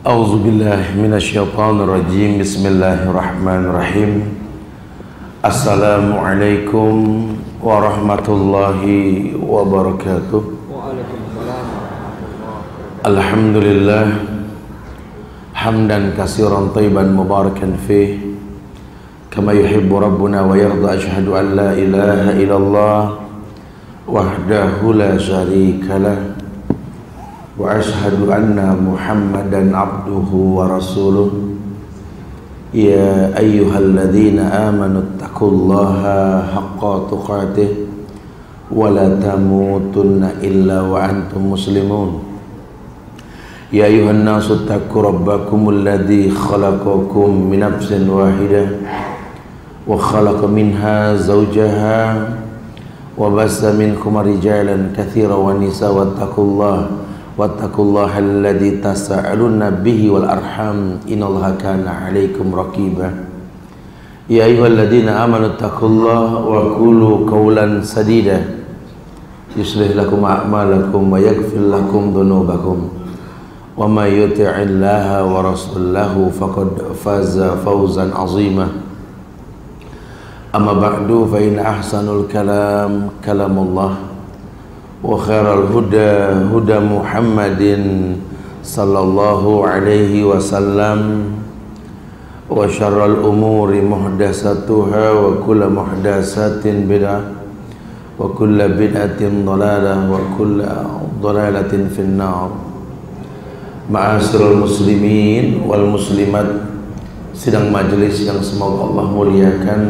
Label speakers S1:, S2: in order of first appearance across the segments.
S1: A'udzubillahi minasyaitonirrajim. Bismillahirrahmanirrahim. Assalamualaikum warahmatullahi wabarakatuh.
S2: Waalaikumsalam.
S1: Alhamdulillah hamdan katsiran thayyiban mubarakan fih kama yuhibbu rabbuna wa yarda. Asyhadu an la ilaha illallah wahdahu la syarikalah wa ashhadu anna Muhammadan abduhu wa rasuluh. Ya ayyuhalladzina amanu taqullaha haqqa tuqatih wa la tamutunna illa wa antum muslimun. Ya ayyuhan nasu taqu rabbakumul ladzi khalaqakum min nafsin wahidah wa khalaqa minha zawjaha wa bassa minkum rijalan katsiran wa nisaa wattaqullaha alladzi tasaaluna bihi wal arham innallaha kana 'alaikum raqiba. Ya ayyuhalladzina amanu taqullaha wa qulu qawlan sadida yuslih lakum a'malakum wa yaghfir lakum dhunubakum wa may yuti'illaha wa rasulahu faqad faza fawzan 'azima. Amma ba'du fa inna ahsanul kalam kalamullah wa khairal huda huda Muhammadin sallallahu alaihi wasallam wa syarral umuri muhdatsatuha wa kullu muhdatsatin bid'ah wa kullu bid'atin dhalalah wa kullu dhalalatin finnar. Ma'asyiral muslimin wal muslimat, sidang majelis yang semoga Allah muliakan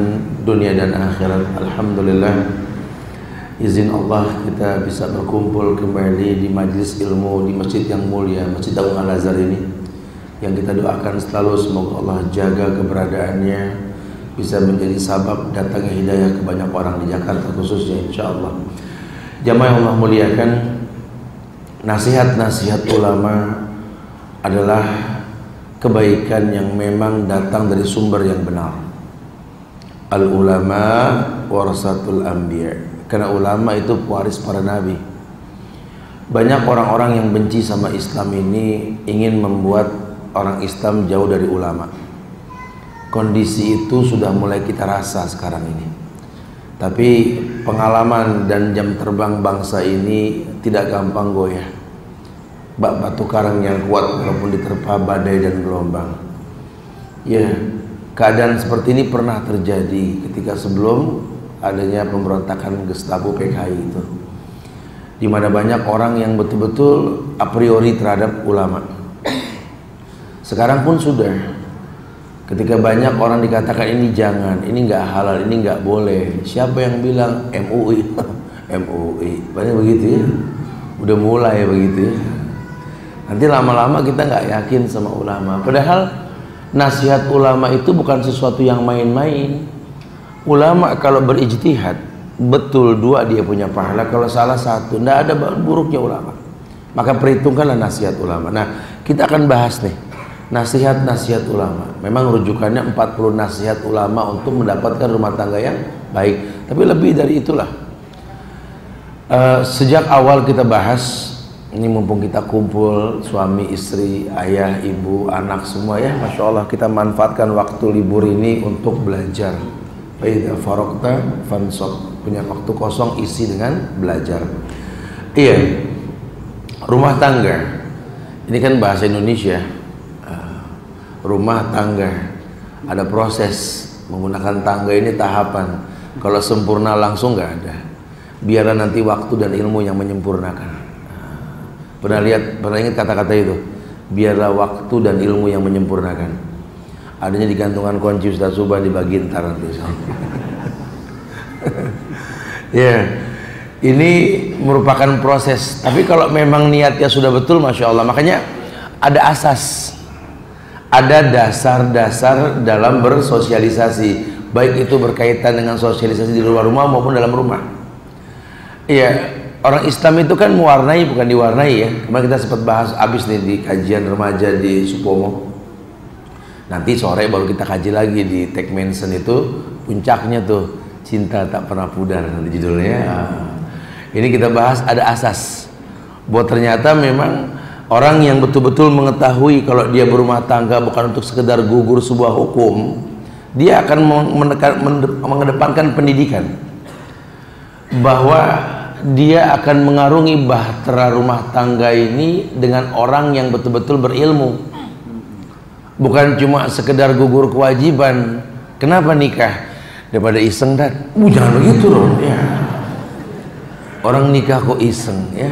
S1: dunia dan akhirat. Alhamdulillah, izin Allah kita bisa berkumpul kembali di majelis ilmu di masjid yang mulia, Masjid Darul Al-Azhar ini, yang kita doakan selalu semoga Allah jaga keberadaannya, bisa menjadi sabab datangnya hidayah ke banyak orang di Jakarta khususnya insyaallah. Jamaah yang Allah muliakan, nasihat-nasihat ulama adalah kebaikan yang memang datang dari sumber yang benar. Al-ulama warasatul anbiya, karena ulama itu pewaris para nabi. Banyak orang-orang yang benci sama Islam ini ingin membuat orang Islam jauh dari ulama. Kondisi itu sudah mulai kita rasa sekarang ini. Tapi pengalaman dan jam terbang bangsa ini tidak gampang goyah. Bak batu karang yang kuat walaupun diterpa badai dan gelombang. Ya, keadaan seperti ini pernah terjadi ketika sebelum adanya pemberontakan Gestapo PKI itu, di mana banyak orang yang betul-betul a priori terhadap ulama. Sekarang pun sudah, ketika banyak orang dikatakan ini jangan, ini nggak halal, ini nggak boleh. Siapa yang bilang? MUI, MUI, banyak begitu ya. Udah mulai begitu ya. Nanti lama-lama kita nggak yakin sama ulama. Padahal nasihat ulama itu bukan sesuatu yang main-main. Ulama kalau berijtihad betul dua dia punya pahala, kalau salah satu tidak ada buruknya ulama. Maka perhitungkanlah nasihat ulama. Nah, kita akan bahas nih nasihat-nasihat ulama. Memang rujukannya 40 nasihat ulama untuk mendapatkan rumah tangga yang baik. Tapi lebih dari itulah. Sejak awal kita bahas, ini mumpung kita kumpul suami, istri, ayah, ibu, anak semua ya, Masya Allah, kita manfaatkan waktu libur ini untuk belajar. Faidha faraqta fansab, punya waktu kosong isi dengan belajar. Iya, rumah tangga ini kan bahasa Indonesia. Rumah tangga ada proses, menggunakan tangga ini tahapan. Kalau sempurna langsung nggak ada. Biarlah nanti waktu dan ilmu yang menyempurnakan. Pernah ingat kata-kata itu? Biarlah waktu dan ilmu yang menyempurnakan. Adanya di gantungan kunci Ustaz Subhan dibagi ntar nanti. Ya, ini merupakan proses. Tapi kalau memang niatnya sudah betul, Masya Allah, makanya ada asas, ada dasar-dasar dalam bersosialisasi, baik itu berkaitan dengan sosialisasi di luar rumah maupun dalam rumah. Iya, orang Islam itu kan mewarnai bukan diwarnai ya. Kemarin kita sempat bahas abis nih di kajian remaja di Supomo. Nanti sore baru kita kaji lagi di Tech Mansion itu, puncaknya tuh cinta tak pernah pudar nanti judulnya. Ini kita bahas ada asas. Bahwa ternyata memang Orang yang betul-betul mengetahui kalau dia berumah tangga bukan untuk sekedar gugur sebuah hukum, dia akan mengedepankan pendidikan, bahwa dia akan mengarungi bahtera rumah tangga ini dengan orang yang betul-betul berilmu, bukan cuma sekedar gugur kewajiban. Kenapa nikah? Daripada iseng, dan jangan begitu loh ya. Orang nikah kok iseng ya.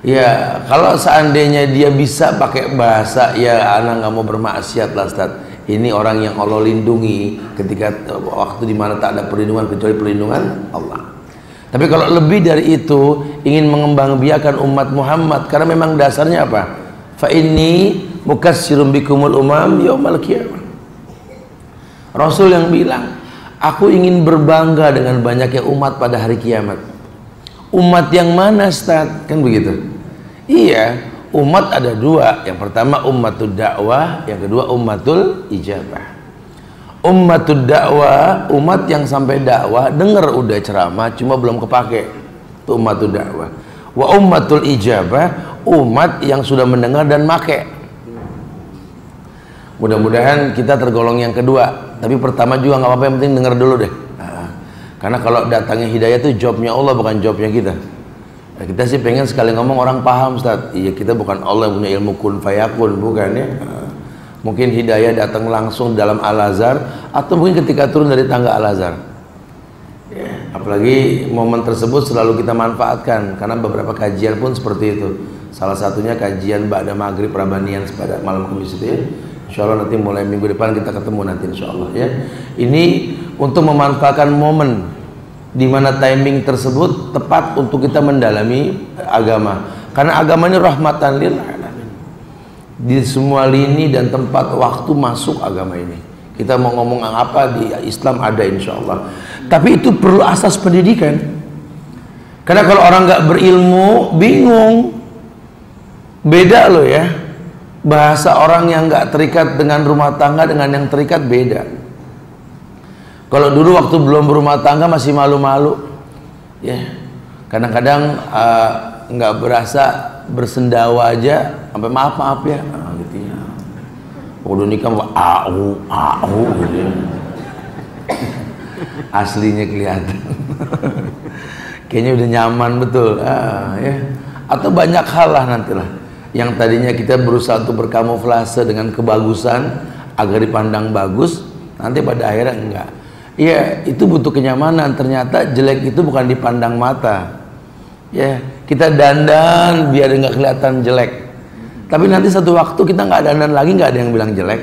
S1: Ya, kalau seandainya dia bisa pakai bahasa, ya anak nggak mau bermaksiat lah Ustaz. Ini orang yang Allah lindungi ketika waktu dimana tak ada perlindungan kecuali perlindungan Allah. Tapi kalau lebih dari itu, ingin mengembangbiakan umat Muhammad, karena memang dasarnya apa? Fa inni mukassirum bikumul umam yaumal qiyamah. Rasul yang bilang, aku ingin berbangga dengan banyaknya umat pada hari kiamat. Umat yang mana Ustaz? Kan begitu. Iya, umat ada dua. Yang pertama ummatul dakwah, yang kedua ummatul ijabah. Ummatul dakwah, umat yang sampai dakwah, dengar udah ceramah cuma belum kepake. Itu ummatul dakwah. Wa ummatul ijabah, umat yang sudah mendengar dan make. Mudah-mudahan kita tergolong yang kedua. Tapi pertama juga nggak apa-apa, yang penting dengar dulu deh. Karena kalau datangnya hidayah itu jobnya Allah, bukan jobnya kita. Nah, kita sih pengen sekali ngomong orang paham Ustaz. Iya, kita bukan Allah yang punya ilmu kun fayakun, bukan ya. Mungkin hidayah datang langsung dalam Al-Azhar, atau mungkin ketika turun dari tangga Al-Azhar ya. Apalagi momen tersebut selalu kita manfaatkan, karena beberapa kajian pun seperti itu. Salah satunya kajian Ba'da Maghrib Rabanian pada malam Kamis itu ya. Insya Allah nanti mulai minggu depan kita ketemu nanti insya Allah ya. Ini untuk memanfaatkan momen di mana timing tersebut tepat untuk kita mendalami agama, karena agama ini rahmatan lil alamin. Di semua lini dan tempat waktu masuk agama ini. Kita mau ngomong apa di Islam ada insya Allah. Tapi itu perlu asas pendidikan, karena kalau orang nggak berilmu bingung. Beda loh ya, bahasa orang yang nggak terikat dengan rumah tangga dengan yang terikat beda. Kalau dulu waktu belum berumah tangga masih malu-malu, ya kadang-kadang nggak berasa bersendawa aja, sampai maaf ya, gitu ya. Udah nikah au gitu ya. Aslinya kelihatan, kayaknya udah nyaman betul, ya. Atau banyak hal lah nantilah, yang tadinya kita berusaha untuk berkamuflase dengan kebagusan agar dipandang bagus, nanti pada akhirnya enggak. Ya, itu butuh kenyamanan. Ternyata jelek itu bukan dipandang mata. Ya, kita dandan biar nggak kelihatan jelek. Tapi nanti satu waktu kita nggak dandan lagi, nggak ada yang bilang jelek.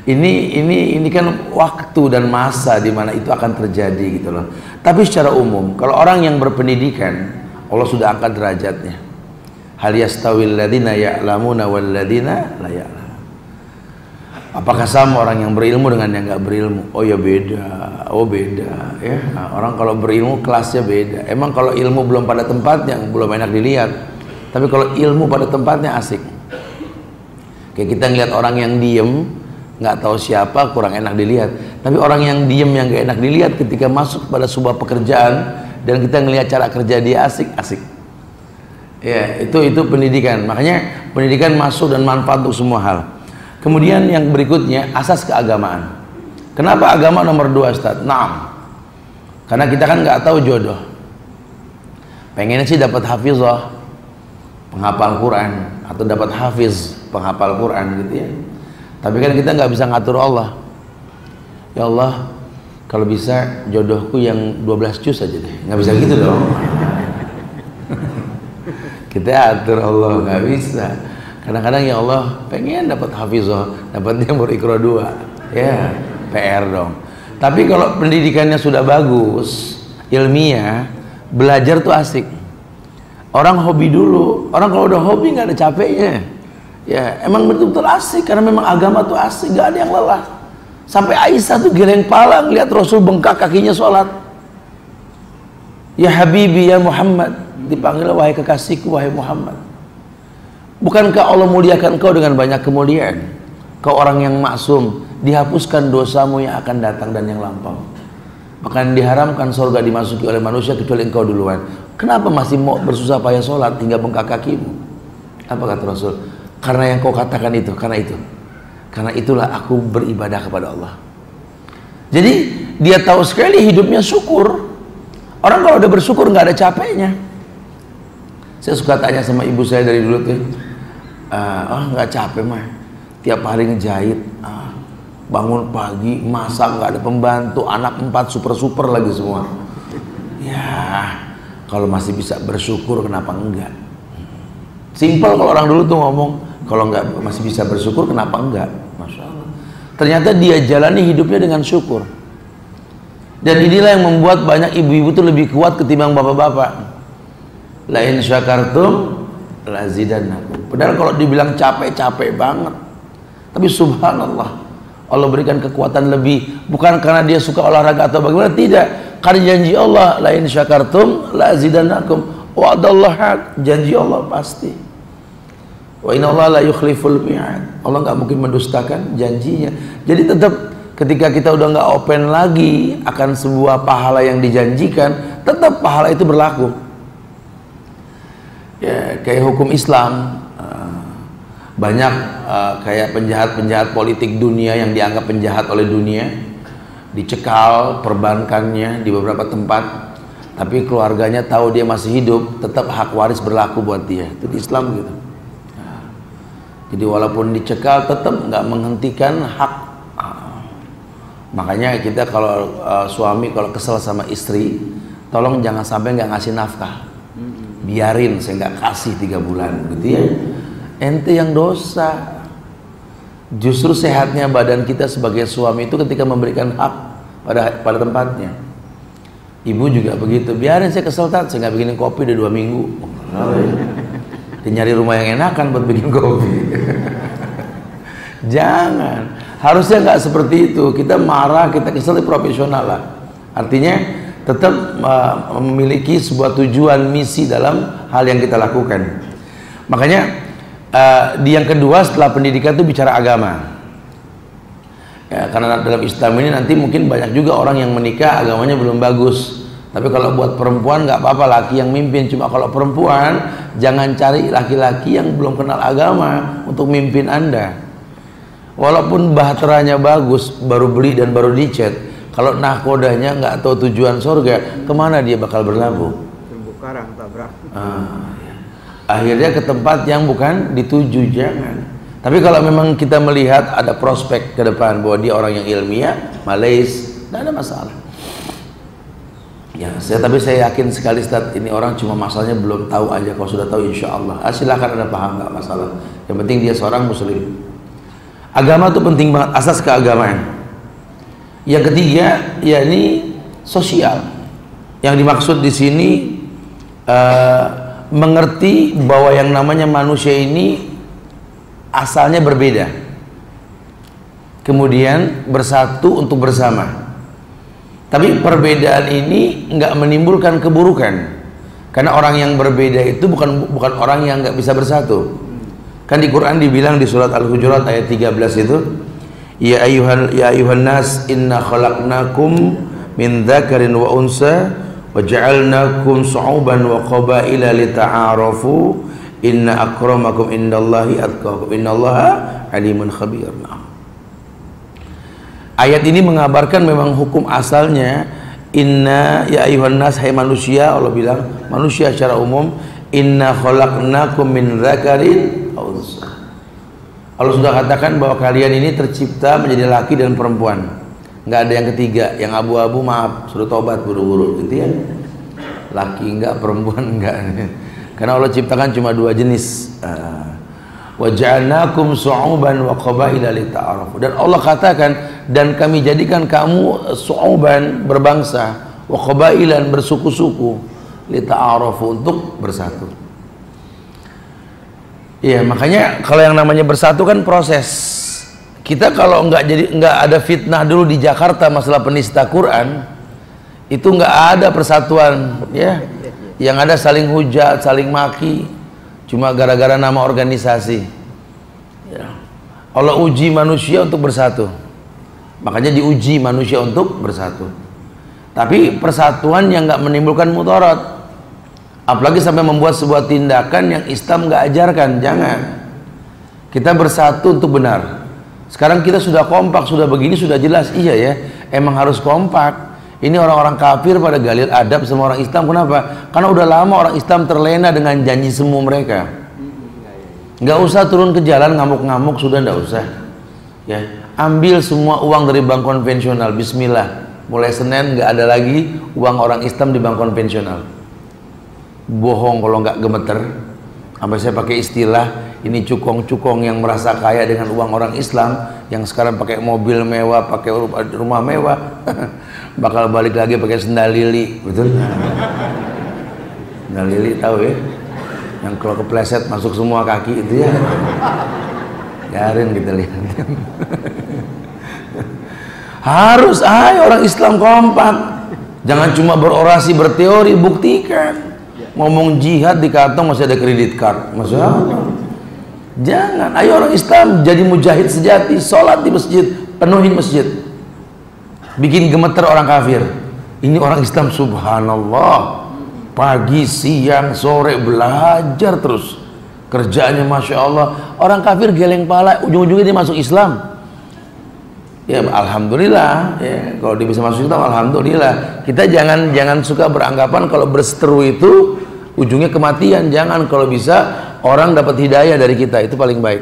S1: Ini kan waktu dan masa di mana itu akan terjadi gitu loh. Tapi secara umum, kalau orang yang berpendidikan, Allah sudah angkat derajatnya. Hal yastawil ladzina ya'lamuna wal ladzina la ya'lamun. Apakah sama orang yang berilmu dengan yang nggak berilmu? Oh ya beda, oh beda ya. Nah, orang kalau berilmu kelasnya beda. Emang kalau ilmu belum pada tempatnya belum enak dilihat. Tapi kalau ilmu pada tempatnya asik. Kayak kita ngeliat orang yang diem, nggak tahu siapa, kurang enak dilihat. Tapi orang yang diem yang nggak enak dilihat ketika masuk pada sebuah pekerjaan dan kita ngelihat cara kerja dia asik. Ya, itu pendidikan. Makanya pendidikan masuk dan manfaat untuk semua hal. Kemudian yang berikutnya, asas keagamaan. Kenapa agama nomor 2 Ustaz? Naam, karena kita kan nggak tahu jodoh. Pengennya sih dapat hafizah, penghafal Quran, atau dapat hafiz, penghafal Quran gitu ya. Tapi kan kita nggak bisa ngatur Allah. Ya Allah, kalau bisa jodohku yang 12 juz aja deh. Nggak bisa gitu dong. Kita atur Allah, nggak bisa. Kadang-kadang ya Allah pengen dapat hafizah, dapat yang berikro 2, ya PR dong. Tapi kalau pendidikannya sudah bagus, ilmiah, belajar tuh asik. Orang hobi dulu, orang kalau udah hobi nggak ada capeknya. Ya emang betul-betul asik, karena memang agama tuh asik, nggak ada yang lelah. Sampai Aisyah tuh geleng pala ngeliat Rasul bengkak kakinya sholat. Ya Habibi ya Muhammad, dipanggil wahai kekasihku wahai Muhammad. Bukankah Allah muliakan kau dengan banyak kemuliaan? Kau orang yang maksum, dihapuskan dosamu yang akan datang dan yang lampau. Bahkan diharamkan surga dimasuki oleh manusia kecuali engkau duluan. kenapa masih mau bersusah payah sholat hingga bengkak kakimu? Apa kata Rasul? Karena yang kau katakan itu, karena itu. Karena itulah aku beribadah kepada Allah. Jadi dia tahu sekali hidupnya syukur. Orang kalau udah bersyukur nggak ada capeknya. Saya suka tanya sama ibu saya dari dulu tuh, nggak capek mah, tiap hari ngejahit, bangun pagi, masak, nggak ada pembantu, anak 4 super lagi semua. Ya, kalau masih bisa bersyukur kenapa enggak? Simpel kalau orang dulu tuh ngomong, kalau nggak masih bisa bersyukur kenapa enggak? Masya Allah. Ternyata dia jalani hidupnya dengan syukur. Dan inilah yang membuat banyak ibu-ibu tuh lebih kuat ketimbang bapak-bapak. La in syakartum la zidannakum. Padahal kalau dibilang capek-capek banget, tapi subhanallah, Allah berikan kekuatan lebih, bukan karena dia suka olahraga atau bagaimana, tidak. Karena janji Allah, la in syakartum la zidannakum. Wa'adallah, janji Allah pasti. Wa inna Allah la yukhliful mi'ad. Allah nggak mungkin mendustakan janjinya. Jadi tetap ketika kita udah nggak open lagi akan sebuah pahala yang dijanjikan, tetap pahala itu berlaku. Ya, kayak hukum Islam, banyak kayak penjahat-penjahat politik dunia yang dianggap penjahat oleh dunia, dicekal perbankannya di beberapa tempat, tapi keluarganya tahu dia masih hidup, tetap hak waris berlaku buat dia. Itu di Islam gitu. Jadi walaupun dicekal tetap nggak menghentikan hak. Makanya kita kalau suami kalau kesel sama istri, tolong jangan sampai nggak ngasih nafkah. Biarin, saya nggak kasih 3 bulan gitu ya. Ente yang dosa. Justru sehatnya badan kita sebagai suami itu ketika memberikan hak pada tempatnya. Ibu juga begitu. Biarin saya kesel, saya nggak bikinin kopi udah 2 minggu. Dia nyari rumah yang enakan buat bikin kopi. Jangan. Harusnya nggak seperti itu. Kita marah, kita kesel, profesional lah. Artinya tetap memiliki sebuah tujuan misi dalam hal yang kita lakukan. Makanya di yang kedua setelah pendidikan itu bicara agama. Ya, karena dalam Islam ini nanti mungkin banyak juga orang yang menikah agamanya belum bagus. Tapi kalau buat perempuan nggak apa-apa, laki yang mimpin. Cuma kalau perempuan jangan cari laki-laki yang belum kenal agama untuk mimpin Anda. Walaupun bahteranya bagus, baru beli dan baru dicet, kalau nahkodanya nggak tahu tujuan surga, kemana dia bakal berlabuh?
S2: Terumbu karang, tabrak.
S1: Akhirnya ke tempat yang bukan dituju, jangan. Tapi kalau memang kita melihat ada prospek ke depan bahwa dia orang yang ilmiah, malais, tidak ada masalah. Ya, tapi saya yakin sekali Ustaz, ini orang cuma masalahnya belum tahu aja. Kalau sudah tahu insya Allah, silahkan Anda paham, nggak masalah. Yang penting dia seorang muslim. Agama itu penting banget, asas keagamaan. Yang ketiga, yakni sosial. Yang dimaksud di sini mengerti bahwa yang namanya manusia ini asalnya berbeda, kemudian bersatu untuk bersama. Tapi perbedaan ini nggak menimbulkan keburukan, karena orang yang berbeda itu bukan orang yang nggak bisa bersatu. Kan di Quran dibilang di surat Al-Hujurat ayat 13 itu, Ya ayuhan nas inna khalaqnakum min dzakarin wa unsa wa ja'alnakum syu'uban wa qabaila lita'arafu inna akramakum indallahi atqakum innallaha alimun khabir. Ayat ini mengabarkan memang hukum asalnya inna ya ayuhan nas, hai manusia, Allah bilang manusia secara umum, inna khalaqnakum min dzakarin wa unsa. Allah sudah katakan bahwa kalian ini tercipta menjadi laki dan perempuan, nggak ada yang ketiga, yang abu-abu maaf, suruh tobat buru-buru gitu ya. Laki enggak, perempuan enggak, karena Allah ciptakan cuma 2 jenis. Wa ja'alnakum syu'uban wa qabaila lita'arafu. Dan Allah katakan, dan kami jadikan kamu syu'uban, berbangsa, wa qabailan, bersuku-suku, lita'arafu, untuk bersatu. Iya, makanya kalau yang namanya bersatu kan proses. Kita kalau nggak ada fitnah dulu di Jakarta masalah penista Quran, itu nggak ada persatuan, ya. Yang ada saling hujat, saling maki, cuma gara-gara nama organisasi. Ya. Allah uji manusia untuk bersatu, makanya diuji manusia untuk bersatu. Tapi persatuan yang nggak menimbulkan mudarat. Apalagi sampai membuat sebuah tindakan yang Islam nggak ajarkan. Jangan. Kita bersatu untuk benar. Sekarang kita sudah kompak, sudah begini, sudah jelas. Iya ya, emang harus kompak. Ini orang-orang kafir pada galil adab sama orang Islam. Kenapa? Karena udah lama orang Islam terlena dengan janji semu mereka. Nggak usah turun ke jalan ngamuk-ngamuk, sudah nggak usah. Ya, ambil semua uang dari bank konvensional. Bismillah. Mulai Senin nggak ada lagi uang orang Islam di bank konvensional. Bohong kalau nggak gemeter. Sampai saya pakai istilah ini cukong-cukong yang merasa kaya dengan uang orang Islam, yang sekarang pakai mobil mewah, pakai rumah mewah, bakal balik lagi pakai sendal lili, betul? Sendal lili tahu ya? Yang kalau kepleset masuk semua kaki itu ya. Biarin kita lihat. Harus orang Islam kompak. Jangan cuma berorasi, berteori, buktikan. Ngomong jihad di kantong masih ada kredit card, maksudnya apa? Jangan. Ayo orang Islam jadi mujahid sejati, sholat di masjid, penuhin masjid, bikin gemeter orang kafir. Ini orang Islam, subhanallah, pagi, siang, sore belajar terus, kerjaannya masya Allah. Orang kafir geleng pala, ujung-ujungnya dia masuk Islam. Ya alhamdulillah ya, kalau dia bisa masuk Islam alhamdulillah. Kita jangan suka beranggapan kalau berseteru itu ujungnya kematian. Jangan, kalau bisa orang dapat hidayah dari kita, itu paling baik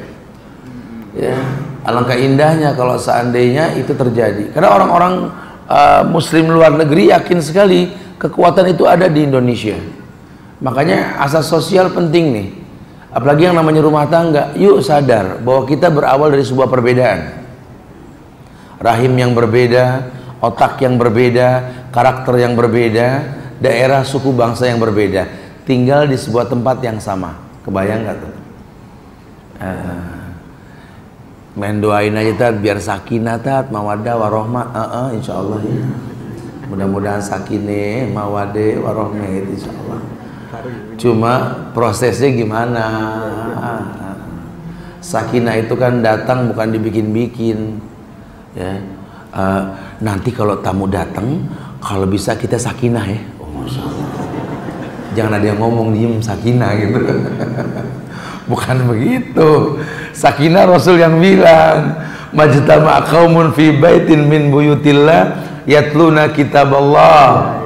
S1: ya. Alangkah indahnya kalau seandainya itu terjadi, karena orang-orang muslim luar negeri yakin sekali kekuatan itu ada di Indonesia. Makanya asas sosial penting nih, apalagi yang namanya rumah tangga. Yuk sadar bahwa kita berawal dari sebuah perbedaan, rahim yang berbeda, otak yang berbeda, karakter yang berbeda, daerah, suku, bangsa yang berbeda, tinggal di sebuah tempat yang sama. Kebayang nggak tuh? Main doain aja tat, biar sakinah tat, mawadah, warohmah. Insya Allah ya. Mudah-mudahan sakinah, mawadah, warohmah itu insya Allah. Cuma prosesnya gimana? Sakinah itu kan datang bukan dibikin-bikin. Ya, nanti kalau tamu datang, kalau bisa kita sakinah ya. Oh, Masya Allah. Jangan ada yang ngomong diem sakinah gitu. Bukan begitu. Sakinah Rasul yang bilang, majtama qaumun fi baitin min buyutillah yatluna kitaballah.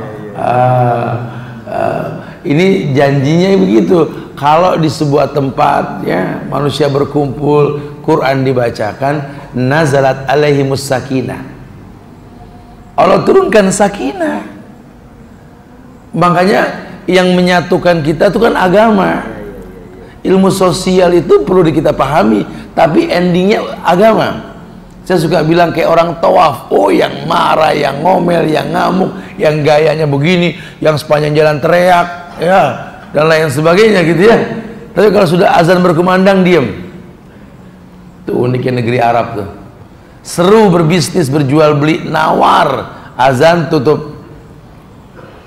S1: Ini janjinya begitu. Kalau di sebuah tempat ya manusia berkumpul, Quran dibacakan, nazalat alaihimus sakinah. Allah turunkan sakinah. Makanya yang menyatukan kita itu kan agama. Ilmu sosial itu perlu kita pahami, tapi endingnya agama. Saya suka bilang kayak orang tawaf, oh yang marah, yang ngomel, yang ngamuk, yang gayanya begini, yang sepanjang jalan teriak, ya, dan lain sebagainya gitu ya. Tapi kalau sudah azan berkumandang diem. Itu uniknya negeri Arab tuh. Seru berbisnis, berjual beli, nawar, azan tutup,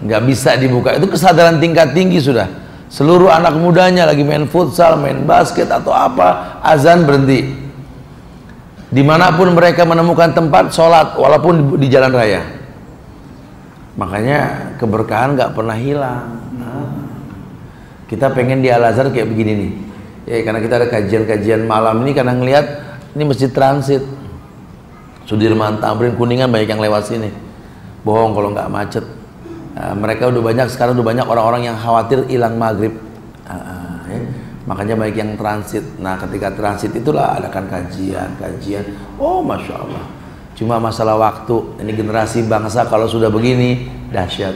S1: nggak bisa dibuka. Itu kesadaran tingkat tinggi sudah. Seluruh anak mudanya lagi main futsal, main basket atau apa, azan berhenti. Dimanapun mereka menemukan tempat sholat, walaupun di jalan raya. Makanya keberkahan nggak pernah hilang. Kita pengen di Al-Azhar kayak begini nih. Ya, karena kita ada kajian-kajian malam ini, karena ngelihat ini masjid transit. Sudirman, Tamrin, Kuningan banyak yang lewat sini. Bohong kalau nggak macet. Mereka udah banyak, sekarang udah banyak orang-orang yang khawatir hilang maghrib. Ya. Makanya baik yang transit. Nah ketika transit itulah adakan kajian. Oh Masya Allah. Cuma masalah waktu. Ini generasi bangsa kalau sudah begini dahsyat.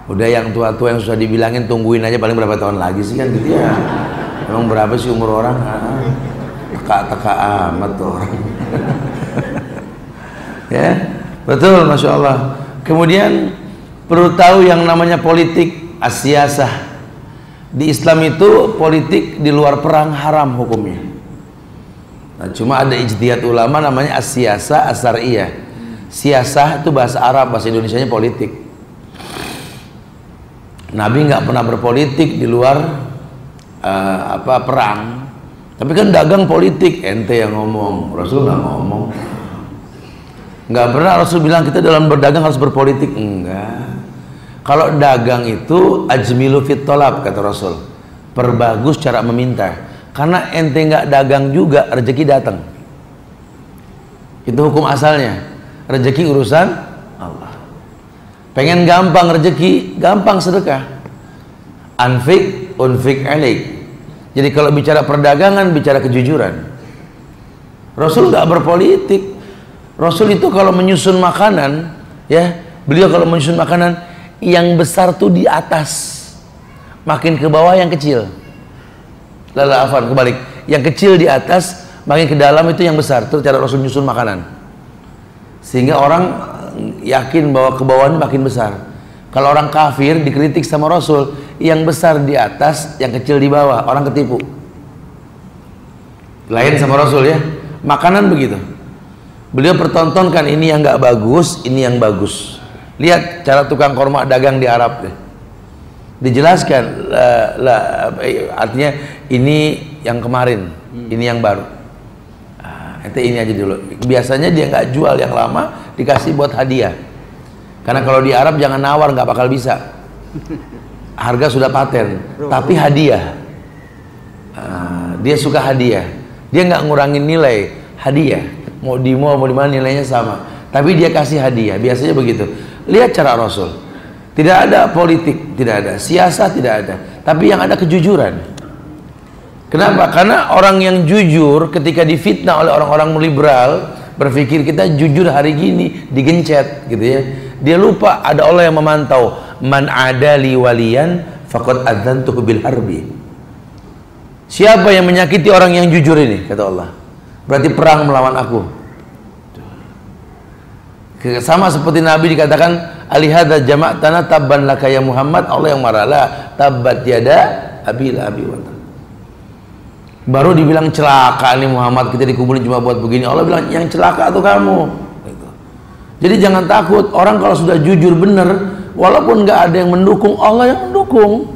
S1: Udah yang tua-tua yang susah dibilangin, tungguin aja paling berapa tahun lagi sih kan gitu ya. Emang berapa sih umur orang? Teka-teka amat tuh orang. Ya betul, Masya Allah. Kemudian perlu tahu yang namanya politik as-siyasah. Di Islam itu politik di luar perang haram hukumnya. Nah, cuma ada ijtihad ulama namanya as-siyasah as-syar'iyyah. Siyasah itu bahasa Arab, bahasa Indonesianya politik. Nabi nggak pernah berpolitik di luar perang. Tapi kan dagang politik, ente yang ngomong, Rasul nggak ngomong. Nggak pernah Rasul bilang kita dalam berdagang harus berpolitik, enggak. Kalau dagang itu ajmilu fit tolab, kata Rasul, perbagus cara meminta. Karena ente nggak dagang juga rezeki datang. Itu hukum asalnya. Rezeki urusan Allah. Pengen gampang rezeki, gampang sedekah. Anfik unfik alik. Jadi kalau bicara perdagangan, bicara kejujuran. Rasul nggak berpolitik. Rasul itu kalau menyusun makanan, ya, beliau kalau menyusun makanan, yang besar tuh di atas, makin ke bawah yang kecil. Afwan, kebalik. Yang kecil di atas, makin ke dalam itu yang besar. Itu cara Rasul menyusun makanan. Sehingga orang yakin bahwa ke bawah makin besar. Kalau orang kafir dikritik sama Rasul, yang besar di atas, yang kecil di bawah, orang ketipu. Lain sama Rasul ya. Makanan begitu. Beliau pertontonkan ini yang nggak bagus, ini yang bagus. Lihat cara tukang korma dagang di Arab deh. Dijelaskan artinya ini yang kemarin, ini yang baru. Ente ini aja dulu. Biasanya dia nggak jual yang lama, dikasih buat hadiah. Karena kalau di Arab jangan nawar, nggak bakal bisa. Harga sudah paten, tapi hadiah. Dia suka hadiah. Dia nggak ngurangin nilai, hadiah. Mau di mall, mau di mana nilainya sama. Tapi dia kasih hadiah. Biasanya begitu. Lihat cara Rasul. Tidak ada politik, tidak ada siasat, tidak ada. Tapi yang ada kejujuran. Kenapa? Karena orang yang jujur ketika difitnah oleh orang-orang liberal, berpikir kita jujur hari gini, digencet gitu ya. Dia lupa ada Allah yang memantau. Man adali waliyan faqad adzantuhu bil harbi. Siapa yang menyakiti orang yang jujur ini, kata Allah, berarti perang melawan aku. Sama seperti Nabi dikatakan, alihada jama'tana tabban laka ya Muhammad, Allah yang marah, la tabbat yada abi labi wa tab. Baru dibilang celaka nih Muhammad, kita dikumpulin cuma buat begini. Allah bilang yang celaka tuh kamu. Jadi jangan takut, orang kalau sudah jujur benar, walaupun nggak ada yang mendukung, Allah yang mendukung.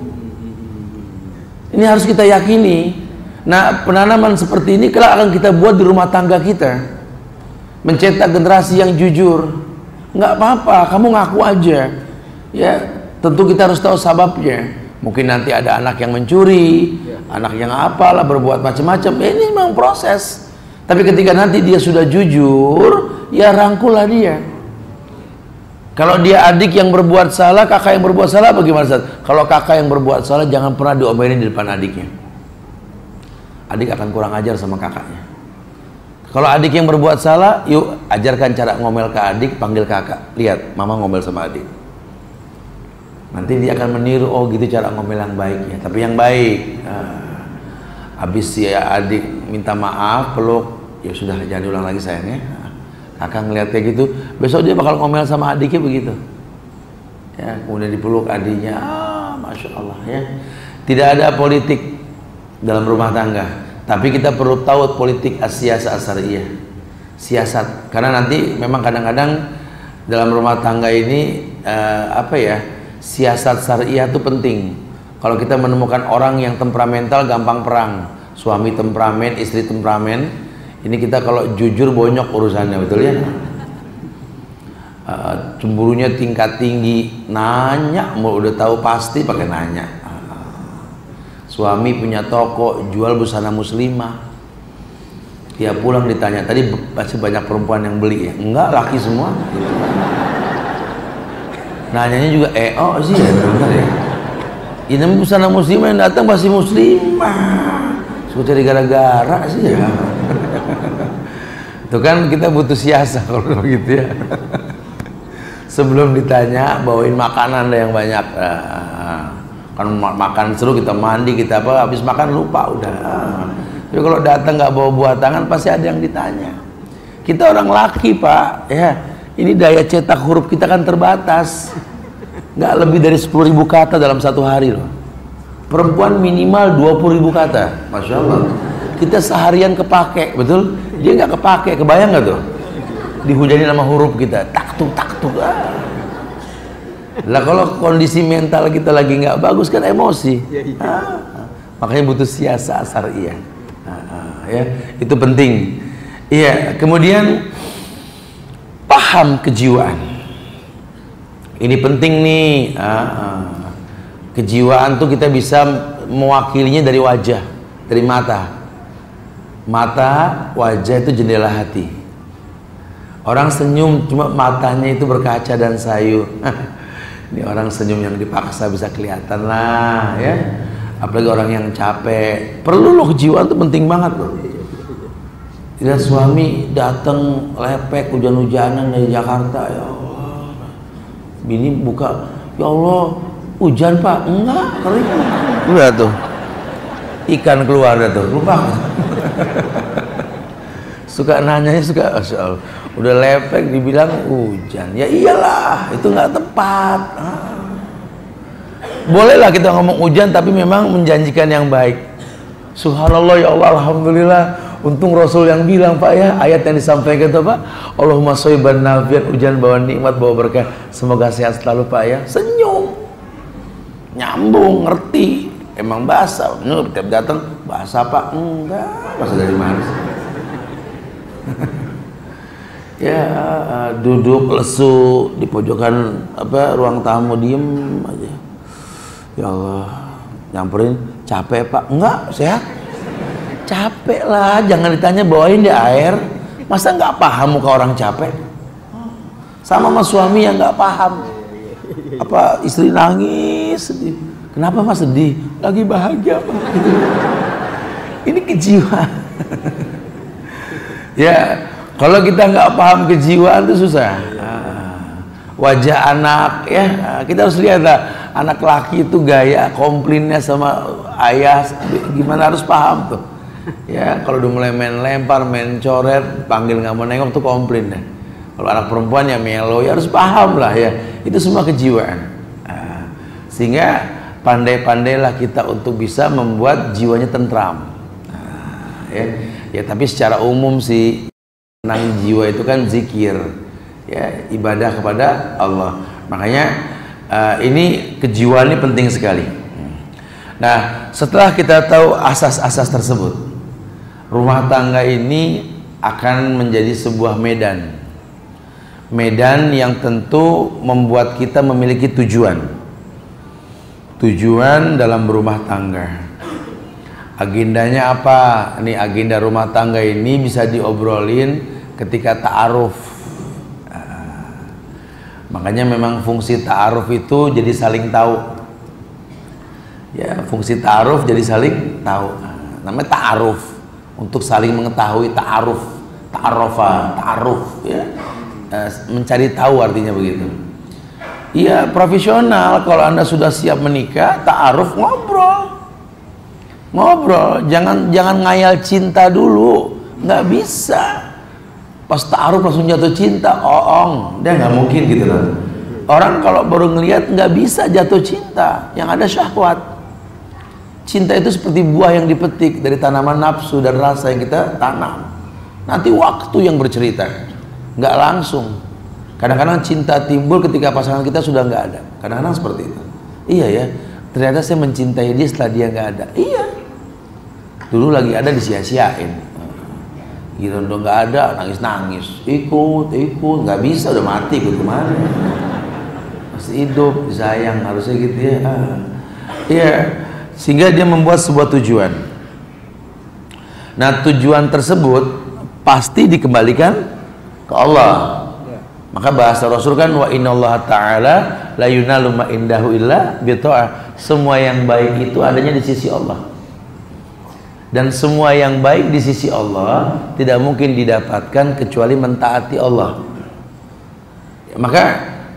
S1: Ini harus kita yakini. Nah, penanaman seperti ini kelak akan kita buat di rumah tangga kita. Mencetak generasi yang jujur. Nggak apa-apa, kamu ngaku aja. Ya, tentu kita harus tahu sababnya. Mungkin nanti ada anak yang mencuri, anak yang apalah, berbuat macam-macam. Ini memang proses. Tapi ketika nanti dia sudah jujur, ya rangkullah dia. Kalau dia adik yang berbuat salah, kakak yang berbuat salah, bagaimana Ustaz? Kalau kakak yang berbuat salah, jangan pernah diomelin di depan adiknya. Adik akan kurang ajar sama kakaknya. Kalau adik yang berbuat salah, yuk ajarkan cara ngomel ke adik, panggil kakak. Lihat, mama ngomel sama adik. Nanti dia akan meniru, oh gitu cara ngomel yang baiknya. Tapi yang baik. Habis si adik minta maaf, peluk, ya sudah jangan diulang lagi sayangnya. Kakak ngeliat kayak gitu, besok dia bakal ngomel sama adiknya begitu. Ya, kemudian dipeluk adiknya, masya Allah ya. Tidak ada politik dalam rumah tangga, tapi kita perlu tahu politik as-siyasah as-syariah, siasat. Karena nanti memang kadang-kadang dalam rumah tangga ini siasat syariah itu penting. Kalau kita menemukan orang yang temperamental, gampang perang, suami temperamen, istri temperamen. Ini kita kalau jujur bonyok urusannya, betul ya? Cemburunya tingkat tinggi, nanya, mau udah tahu pasti pakai nanya. Suami punya toko, jual busana muslimah. Dia pulang ditanya, tadi pasti banyak perempuan yang beli ya? Enggak, laki semua. Nanyanya juga, sih ya, benar ya. Ini busana muslimah yang datang pasti muslimah. Suka cari gara-gara sih ya. Itu kan kita butuh siasat kalau begitu ya. Sebelum ditanya bawain makanan yang banyak. Kan makan seru, kita mandi, kita apa, habis makan lupa udah. Tapi kalau datang nggak bawa buah tangan pasti ada yang ditanya. Kita orang laki Pak, ya. Ini daya cetak huruf kita kan terbatas. Nggak lebih dari 10.000 kata dalam satu hari loh. Perempuan minimal 20.000 kata, masya Allah. Kita seharian kepake, betul? Dia nggak kepake, kebayang nggak tuh? Dihujani nama huruf kita, taktuk. Lah kalau kondisi mental kita lagi nggak bagus kan emosi. Makanya butuh siasat syariah. Ya, itu penting. Iya, kemudian paham kejiwaan. Ini penting nih. Kejiwaan tuh kita bisa mewakilinya dari wajah, dari mata. Mata, wajah itu jendela hati. Orang senyum cuma matanya itu berkaca dan sayu. Ini orang senyum yang dipaksa bisa kelihatan lah ya. Apalagi orang yang capek. Perlu loh, kejiwaan itu penting banget loh. Lihat suami datang lepek hujan-hujanan dari Jakarta, ya Allah. Bini buka, ya Allah, hujan Pak. Enggak, kering. Udah tuh, ikan keluar dah tuh, lupa. Suka nanyanya, suka, Masya Allah, udah lepek dibilang hujan. Ya iyalah, itu nggak tepat. Bolehlah kita ngomong hujan, tapi memang menjanjikan yang baik. Subhanallah, ya Allah, alhamdulillah. Untung Rasul yang bilang Pak ya, ayat yang disampaikan itu Pak, Allahumma shayban nafian, hujan bawa nikmat, bawa berkah, semoga sehat selalu Pak ya. Senyum, nyambung, ngerti. Emang basah, tiap datang basah Pak, enggak, basah dari mana sih? Ya duduk lesu di pojokan ruang tamu, diem aja. Ya Allah, nyamperin, capek Pak? Enggak, sehat. Capek lah, jangan ditanya bawain dia air. Masa nggak paham muka orang capek? Sama suami yang nggak paham. Apa istri nangis sedih? Kenapa Mas sedih? Lagi bahagia Pak. Ini kejiwaan. Ya, kalau kita nggak paham kejiwaan itu susah. Wajah anak ya, kita harus lihat lah. Anak laki itu gaya komplainnya sama ayah gimana, harus paham tuh. Ya, kalau udah mulai main lempar, main coret, panggil nggak mau nengok tuh komplain deh. Kalau anak perempuan ya melo, ya harus paham lah ya. Itu semua kejiwaan. Sehingga pandai-pandailah kita untuk bisa membuat jiwanya tentram. Ya, tapi secara umum sih tenang jiwa itu kan zikir, ya, ibadah kepada Allah. Makanya ini kejiwaan ini penting sekali. Nah, setelah kita tahu asas-asas tersebut, rumah tangga ini akan menjadi sebuah medan yang tentu membuat kita memiliki tujuan dalam berumah tangga. Agendanya apa? Nih, agenda rumah tangga ini bisa diobrolin ketika ta'aruf. Makanya memang fungsi ta'aruf itu jadi saling tahu. Ya, fungsi ta'aruf jadi saling tahu. Namanya ta'aruf, untuk saling mengetahui. Ta'aruf, ta'aruf ya. Mencari tahu artinya begitu. Iya, profesional. Kalau Anda sudah siap menikah, ta'aruf, ngobrol, jangan ngayal cinta dulu, nggak bisa. Pas ta'aruf langsung jatuh cinta, dia nggak mungkin gitu loh. Orang kalau baru ngelihat nggak bisa jatuh cinta, yang ada syahwat. Cinta itu seperti buah yang dipetik dari tanaman nafsu dan rasa yang kita tanam. Nanti waktu yang bercerita, nggak langsung. Kadang-kadang cinta timbul ketika pasangan kita sudah nggak ada. Kadang-kadang seperti itu. Iya ya, ternyata saya mencintai dia setelah dia nggak ada. Iya. Dulu lagi ada disia-siain. Girondo nggak ada, nangis-nangis. Ikut, nggak bisa, udah mati, ikut kemana? Masih hidup, disayang, harusnya gitu ya. Iya. Sehingga dia membuat sebuah tujuan. Nah, tujuan tersebut pasti dikembalikan ke Allah. Maka bahasa Rasul kan, wa innallaha ta'ala la yunalu ma indahu illa bita'ah. Semua yang baik itu adanya di sisi Allah. Dan semua yang baik di sisi Allah tidak mungkin didapatkan kecuali mentaati Allah. Maka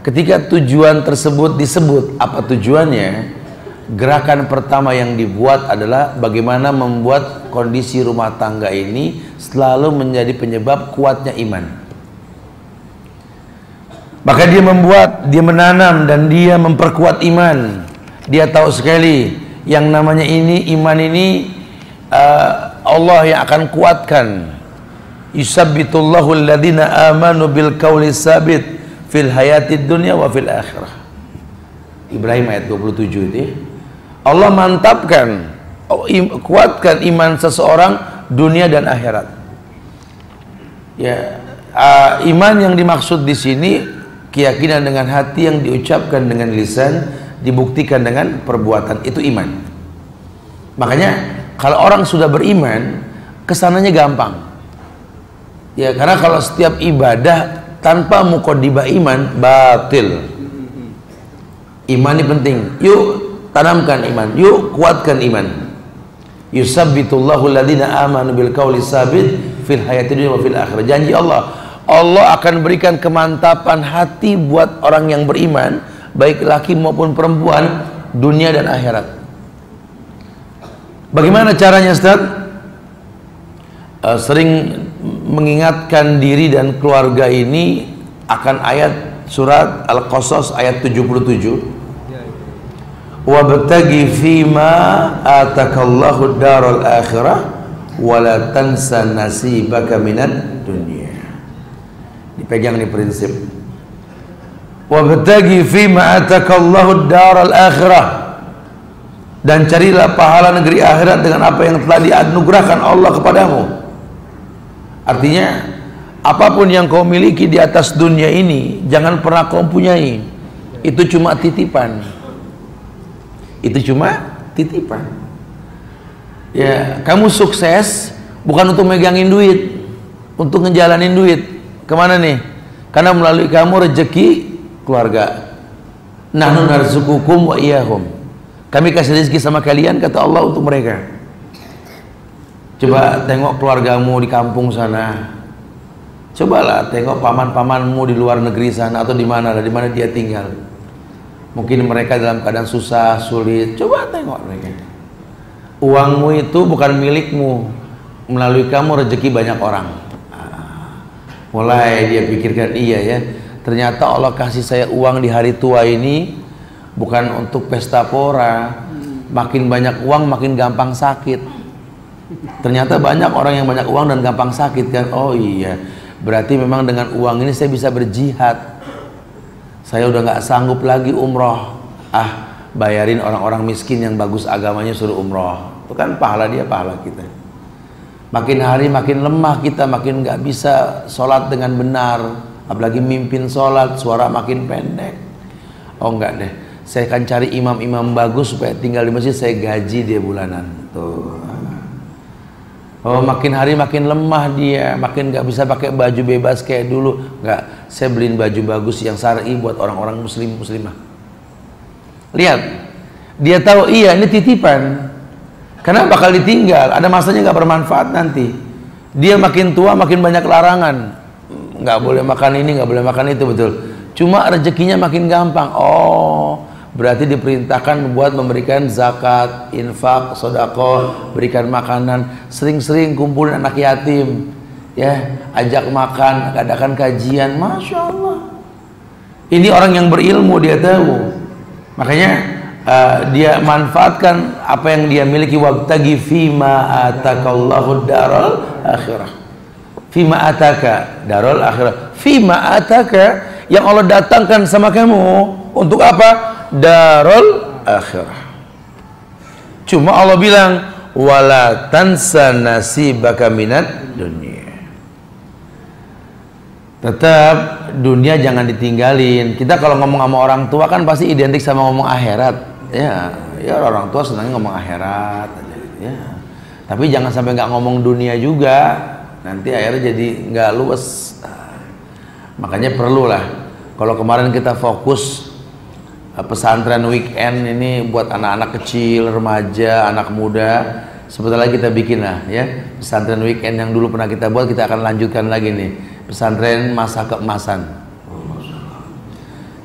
S1: ketika tujuan tersebut disebut, apa tujuannya? Gerakan pertama yang dibuat adalah bagaimana membuat kondisi rumah tangga ini selalu menjadi penyebab kuatnya iman. Maka dia menanam dan dia memperkuat iman. Dia tahu sekali yang namanya iman ini Allah yang akan kuatkan. Yusabbitullahu alladhina amanu bil qawli sabit fil hayatid dunya wa fil akhirah. Ibrahim ayat 27 itu ya. Allah mantapkan, kuatkan iman seseorang dunia dan akhirat. Ya, iman yang dimaksud di sini keyakinan dengan hati yang diucapkan dengan lisan, dibuktikan dengan perbuatan, itu iman. Makanya kalau orang sudah beriman, kesananya gampang. Ya, karena kalau setiap ibadah tanpa muqaddimah iman, batil. Iman ini penting. Yuk tanamkan iman, yuk kuatkan iman. Yusabbitullahu alladhina amanu bil qawli sabit fil hayatid dunya wa fil akhirah. Janji Allah, Allah akan berikan kemantapan hati buat orang yang beriman, baik laki maupun perempuan, dunia dan akhirat. Bagaimana caranya, Ustaz? Sering mengingatkan diri dan keluarga ini akan ayat surat Al-Qasas ayat 77. Wabtaghi fima atakallahu daral akhirah wala tansa nasibaka minad dunya. Dipegang nih prinsip. Wabtaghi fima atakallahu daral akhirah, dan carilah pahala negeri akhirat dengan apa yang telah dianugerahkan Allah kepadamu. Artinya, apapun yang kau miliki di atas dunia ini jangan pernah kau punyai. Itu cuma titipan. Itu cuma titipan. Ya, kamu sukses bukan untuk megangin duit, untuk ngejalanin duit. Kemana nih? Karena melalui kamu rezeki keluarga. Nahnu narzuqukum wa iyyahum. Kami kasih rezeki sama kalian, kata Allah, untuk mereka. Coba tengok keluargamu di kampung sana. Cobalah tengok paman-pamanmu di luar negeri sana, atau di mana dia tinggal. Mungkin mereka dalam keadaan susah, sulit. Coba tengok mereka. Uangmu itu bukan milikmu. Melalui kamu rezeki banyak orang. Mulai dia pikirkan, iya ya, ternyata Allah kasih saya uang di hari tua ini bukan untuk pesta pora. Makin banyak uang makin gampang sakit. Ternyata banyak orang yang banyak uang dan gampang sakit kan. Oh iya, berarti memang dengan uang ini saya bisa berjihad. Saya udah nggak sanggup lagi umroh. Bayarin orang-orang miskin yang bagus agamanya, suruh umroh. Itu kan pahala dia, pahala kita. Makin hari makin lemah kita, makin nggak bisa sholat dengan benar. Apalagi mimpin sholat, suara makin pendek. Oh enggak deh, saya akan cari imam-imam bagus supaya tinggal di masjid, saya gaji dia bulanan. Tuh. Oh, makin hari makin lemah dia, makin nggak bisa pakai baju bebas kayak dulu. Nggak, saya beliin baju bagus yang syar'i buat orang-orang muslimah. Lihat, dia tahu iya ini titipan, karena bakal ditinggal. Ada masanya nggak bermanfaat nanti. Dia makin tua makin banyak larangan. Nggak boleh makan ini, nggak boleh makan itu, betul. Cuma rezekinya makin gampang. Oh, berarti diperintahkan buat memberikan zakat, infak, sedekah, berikan makanan, sering-sering kumpulin anak yatim, ya, ajak makan, adakan kajian. Masya Allah, ini orang yang berilmu, dia tahu. Makanya dia manfaatkan apa yang dia miliki. Wabtaghi fima atakallahu daral akhirah. Fima ataka daral akhirah. Fima ataka, yang Allah datangkan sama kamu untuk apa? Darul akhirah. Cuma Allah bilang wala tansa nasibaka minad dunya. Tetap dunia jangan ditinggalin. Kita kalau ngomong sama orang tua kan pasti identik sama ngomong akhirat. Ya orang tua senangnya ngomong akhirat aja gitu ya. Tapi jangan sampai nggak ngomong dunia juga. Nanti akhirnya jadi nggak luas. Makanya perlulah. Kalau kemarin kita fokus pesantren weekend ini buat anak-anak kecil, remaja, anak muda. Sebentar lagi kita bikin lah ya, pesantren weekend yang dulu pernah kita buat, kita akan lanjutkan lagi nih, pesantren masa keemasan.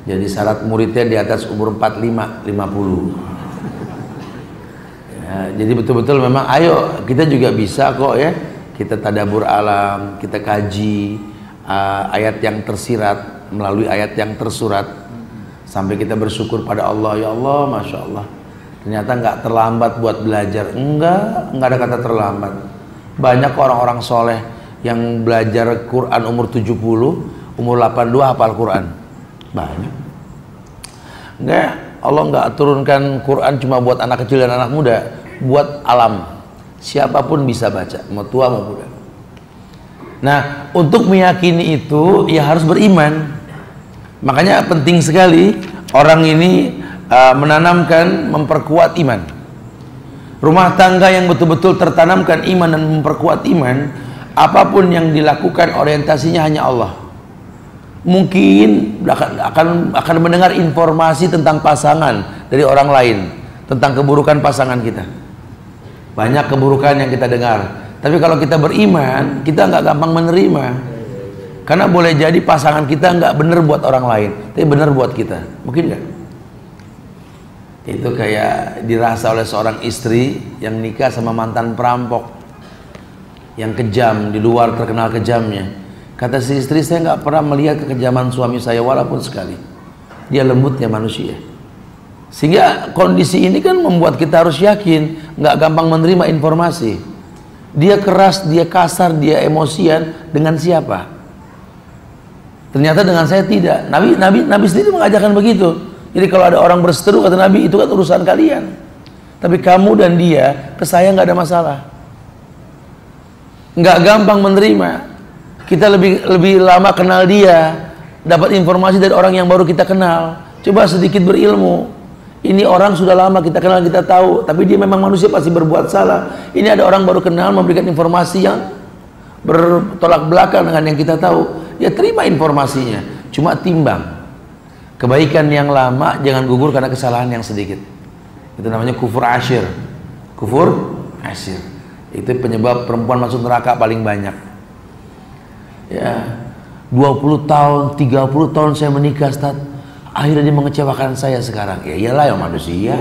S1: Jadi syarat muridnya di atas umur 45, 50 ya, jadi betul-betul memang ayo kita juga bisa kok ya, kita tadabbur alam, kita kaji ayat yang tersirat melalui ayat yang tersurat, sampai kita bersyukur pada Allah. Ya Allah, Masya Allah, ternyata nggak terlambat buat belajar. Nggak ada kata terlambat. Banyak orang-orang soleh yang belajar Quran umur 70, umur 82 hafal Quran. Banyak. Nggak, Allah nggak turunkan Quran cuma buat anak kecil dan anak muda, buat alam. Siapapun bisa baca, mau tua mau muda. Nah, untuk meyakini itu ya harus beriman. Makanya penting sekali orang ini menanamkan, memperkuat iman. Rumah tangga yang betul-betul tertanamkan iman dan memperkuat iman, apapun yang dilakukan orientasinya hanya Allah. Mungkin akan mendengar informasi tentang pasangan dari orang lain, tentang keburukan pasangan kita. Banyak keburukan yang kita dengar. Tapi kalau kita beriman, kita nggak gampang menerima. Karena boleh jadi pasangan kita nggak benar buat orang lain, tapi benar buat kita. Mungkin nggak? Itu kayak dirasa oleh seorang istri yang nikah sama mantan perampok yang kejam, di luar terkenal kejamnya. Kata si istri, saya nggak pernah melihat kekejaman suami saya walaupun sekali. Dia lembutnya manusia. Sehingga kondisi ini kan membuat kita harus yakin, nggak gampang menerima informasi. Dia keras, dia kasar, dia emosian dengan siapa? Ternyata dengan saya tidak. Nabi sendiri mengajarkan begitu. Jadi kalau ada orang berseteru, kata Nabi, itu kan urusan kalian. Tapi kamu dan dia, ke saya nggak ada masalah. Nggak gampang menerima. Kita lebih lama kenal dia, dapat informasi dari orang yang baru kita kenal. Coba sedikit berilmu. Ini orang sudah lama kita kenal, kita tahu, tapi dia memang manusia, pasti berbuat salah. Ini ada orang baru kenal memberikan informasi yang bertolak belakang dengan yang kita tahu. Ya terima informasinya, cuma timbang. Kebaikan yang lama jangan gugur karena kesalahan yang sedikit. Itu namanya kufur asyir. Kufur asyir. Itu penyebab perempuan masuk neraka paling banyak. Ya, 20 tahun, 30 tahun saya menikah, Ustaz. Akhirnya dia mengecewakan saya sekarang. Ya iyalah, yang manusia.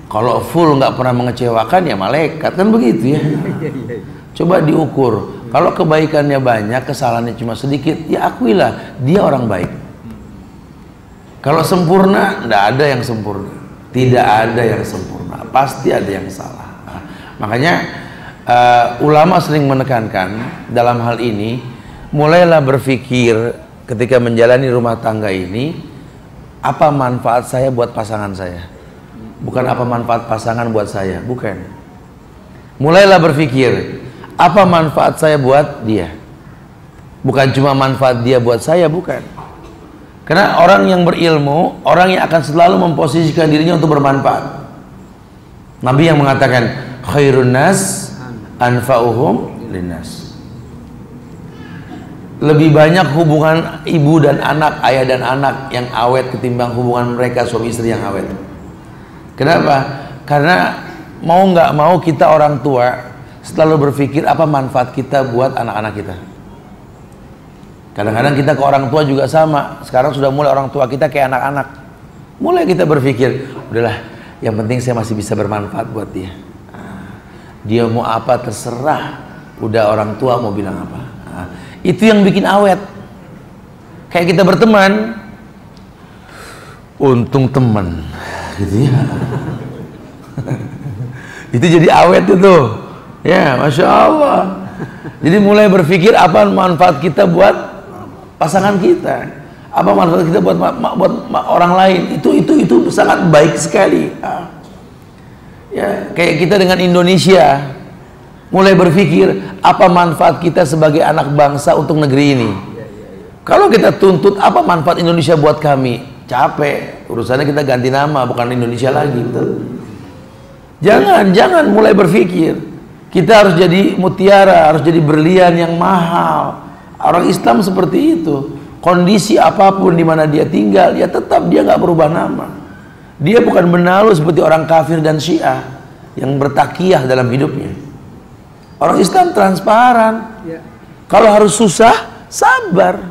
S1: Kalau full nggak pernah mengecewakan, ya malaikat, kan begitu ya. Coba diukur. Kalau kebaikannya banyak, kesalahannya cuma sedikit, ya akuilah dia orang baik. Kalau sempurna, tidak ada yang sempurna. Tidak ada yang sempurna. Pasti ada yang salah. Nah, makanya ulama sering menekankan dalam hal ini, mulailah berpikir ketika menjalani rumah tangga ini, apa manfaat saya buat pasangan saya? Bukan apa manfaat pasangan buat saya, bukan. Mulailah berpikir, apa manfaat saya buat dia? Bukan cuma manfaat dia buat saya, bukan. Karena orang yang berilmu, orang yang akan selalu memposisikan dirinya untuk bermanfaat. Nabi yang mengatakan, khairun nas anfa'uhum linnas. Lebih banyak hubungan ibu dan anak, ayah dan anak yang awet ketimbang hubungan mereka suami istri yang awet. Kenapa? Karena mau nggak mau kita orang tua selalu berpikir apa manfaat kita buat anak-anak kita. Kadang-kadang kita ke orang tua juga sama. Sekarang sudah mulai orang tua kita kayak anak-anak. Mulai kita berpikir, udahlah, yang penting saya masih bisa bermanfaat buat dia. Dia mau apa terserah. Udah orang tua mau bilang apa. Itu yang bikin awet. Kayak kita berteman, untung teman, gitu ya. Itu jadi awet itu. Ya, Masya Allah. Jadi mulai berpikir apa manfaat kita buat pasangan kita, apa manfaat kita buat orang lain. Itu sangat baik sekali. Ya, kayak kita dengan Indonesia, mulai berpikir apa manfaat kita sebagai anak bangsa untuk negeri ini. Kalau kita tuntut apa manfaat Indonesia buat kami, capek. Urusannya kita ganti nama, bukan Indonesia lagi, betul? Jangan mulai berpikir kita harus jadi mutiara, harus jadi berlian yang mahal. Orang Islam seperti itu. Kondisi apapun di mana dia tinggal, ya tetap dia nggak berubah nama. Dia bukan benalu seperti orang kafir dan Syiah yang bertakiyah dalam hidupnya. Orang Islam transparan. Kalau harus susah, sabar.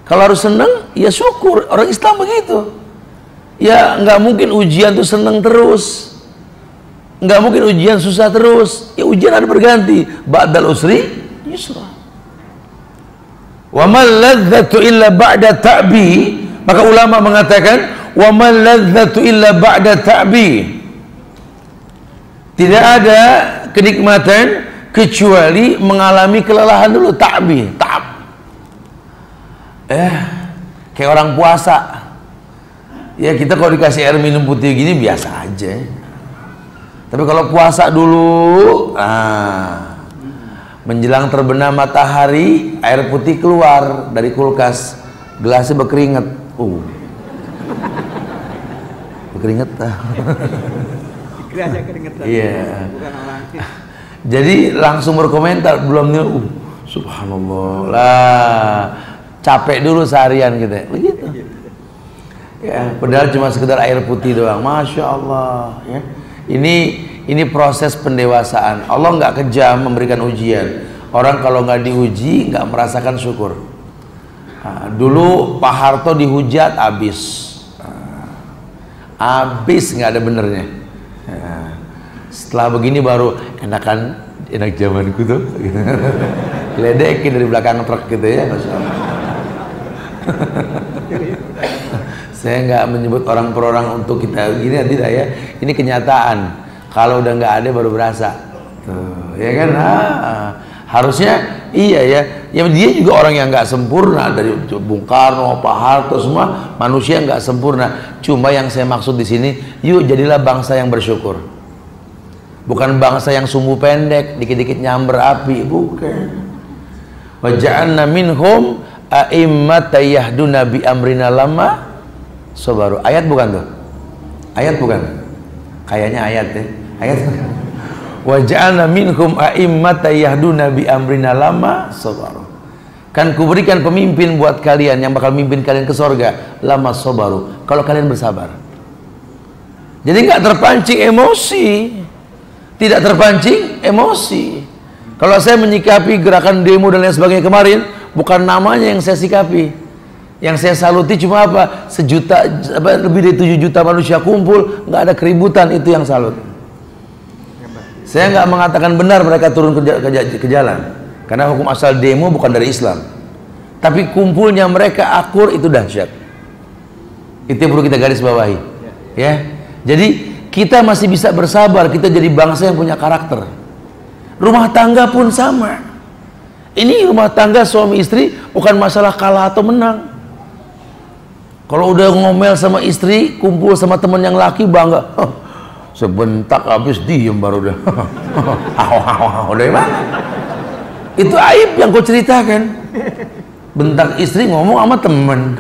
S1: Kalau harus senang, ya syukur. Orang Islam begitu. Ya nggak mungkin ujian tuh senang terus. Nggak mungkin ujian susah terus. Ya ujian ada berganti. Ba'dal usri yusra. Wa man ladzatu illa ba'da ta'bi. Maka ulama mengatakan, wa man ladzatu illa ba'da ta'bi. Tidak ada kenikmatan kecuali mengalami kelelahan dulu. Ta'bi, ta'ab. Kayak orang puasa. Ya kita kalau dikasih air minum putih gini biasa aja. Tapi kalau puasa dulu, menjelang terbenam matahari, air putih keluar dari kulkas, gelasnya berkeringat. Berkeringat.
S2: Gelasnya keringetan.
S1: Iya.
S2: Bukan orang.
S1: Jadi langsung berkomentar, belumnya, subhanallah lah, capek dulu seharian gitu, begitu. Ya, padahal cuma sekedar air putih doang, masya Allah. Ya, ini proses pendewasaan. Allah nggak kejam memberikan ujian. Orang kalau nggak diuji nggak merasakan syukur. Nah, dulu Pak Harto dihujat habis, nggak ada benernya. Nah, setelah begini baru enak zamanku tuh. Ledekin dari belakang truk gitu ya, masya Allah. Saya nggak menyebut orang per orang untuk kita gini, tidak ya. Ini kenyataan. Kalau udah nggak ada baru berasa. Tuh, ya kan? Harusnya iya ya. Ya dia juga orang yang nggak sempurna, dari Bung Karno, Pak Harto, semua manusia nggak sempurna. Cuma yang saya maksud di sini, yuk jadilah bangsa yang bersyukur. Bukan bangsa yang sumbu pendek, dikit-dikit nyamber api, bukan. Wa ja'alna minhum a'immatan yahduna bi amrina lamma sabaru. Ayat bukan tuh? Ayat bukan? Kayaknya ayat ya. Ayat. Wa ja'alna minhum a'immatan yahduna bi amrina lamma sabaru. Kan kuberikan pemimpin buat kalian yang bakal mimpin kalian ke surga lama sabaru, kalau kalian bersabar. Jadi nggak terpancing emosi. Tidak terpancing emosi. Kalau saya menyikapi gerakan demo dan lain sebagainya kemarin, bukan namanya yang saya sikapi. Yang saya saluti cuma apa? Lebih dari 7 juta manusia kumpul, nggak ada keributan, itu yang salut. Saya nggak mengatakan benar mereka turun ke jalan, karena hukum asal demo bukan dari Islam. Tapi kumpulnya mereka akur itu dahsyat. Itu yang perlu kita garis bawahi. Ya, jadi kita masih bisa bersabar, kita jadi bangsa yang punya karakter. Rumah tangga pun sama. Ini rumah tangga suami istri bukan masalah kalah atau menang. Kalau udah ngomel sama istri, kumpul sama teman yang laki, bangga. Sebentar habis diem baru udah. Dari mana? Itu aib yang kau ceritakan. Bentak istri ngomong sama temen,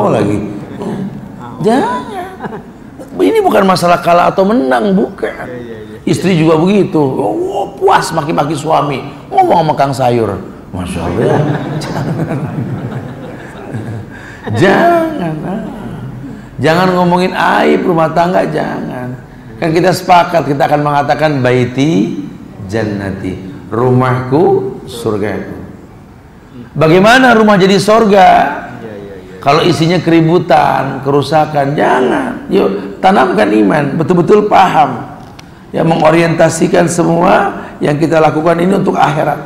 S1: lagi. Jangan. Ini bukan masalah kalah atau menang, bukan. Istri juga begitu. Puas maki-maki suami, ngomong sama kang sayur. Masya Allah. Jangan ngomongin aib rumah tangga, jangan. Kan kita sepakat, kita akan mengatakan baiti jannati, rumahku surgaku. Bagaimana rumah jadi surga? Kalau isinya keributan, kerusakan, jangan. Yuk tanamkan iman, betul-betul paham, ya, mengorientasikan semua yang kita lakukan ini untuk akhirat,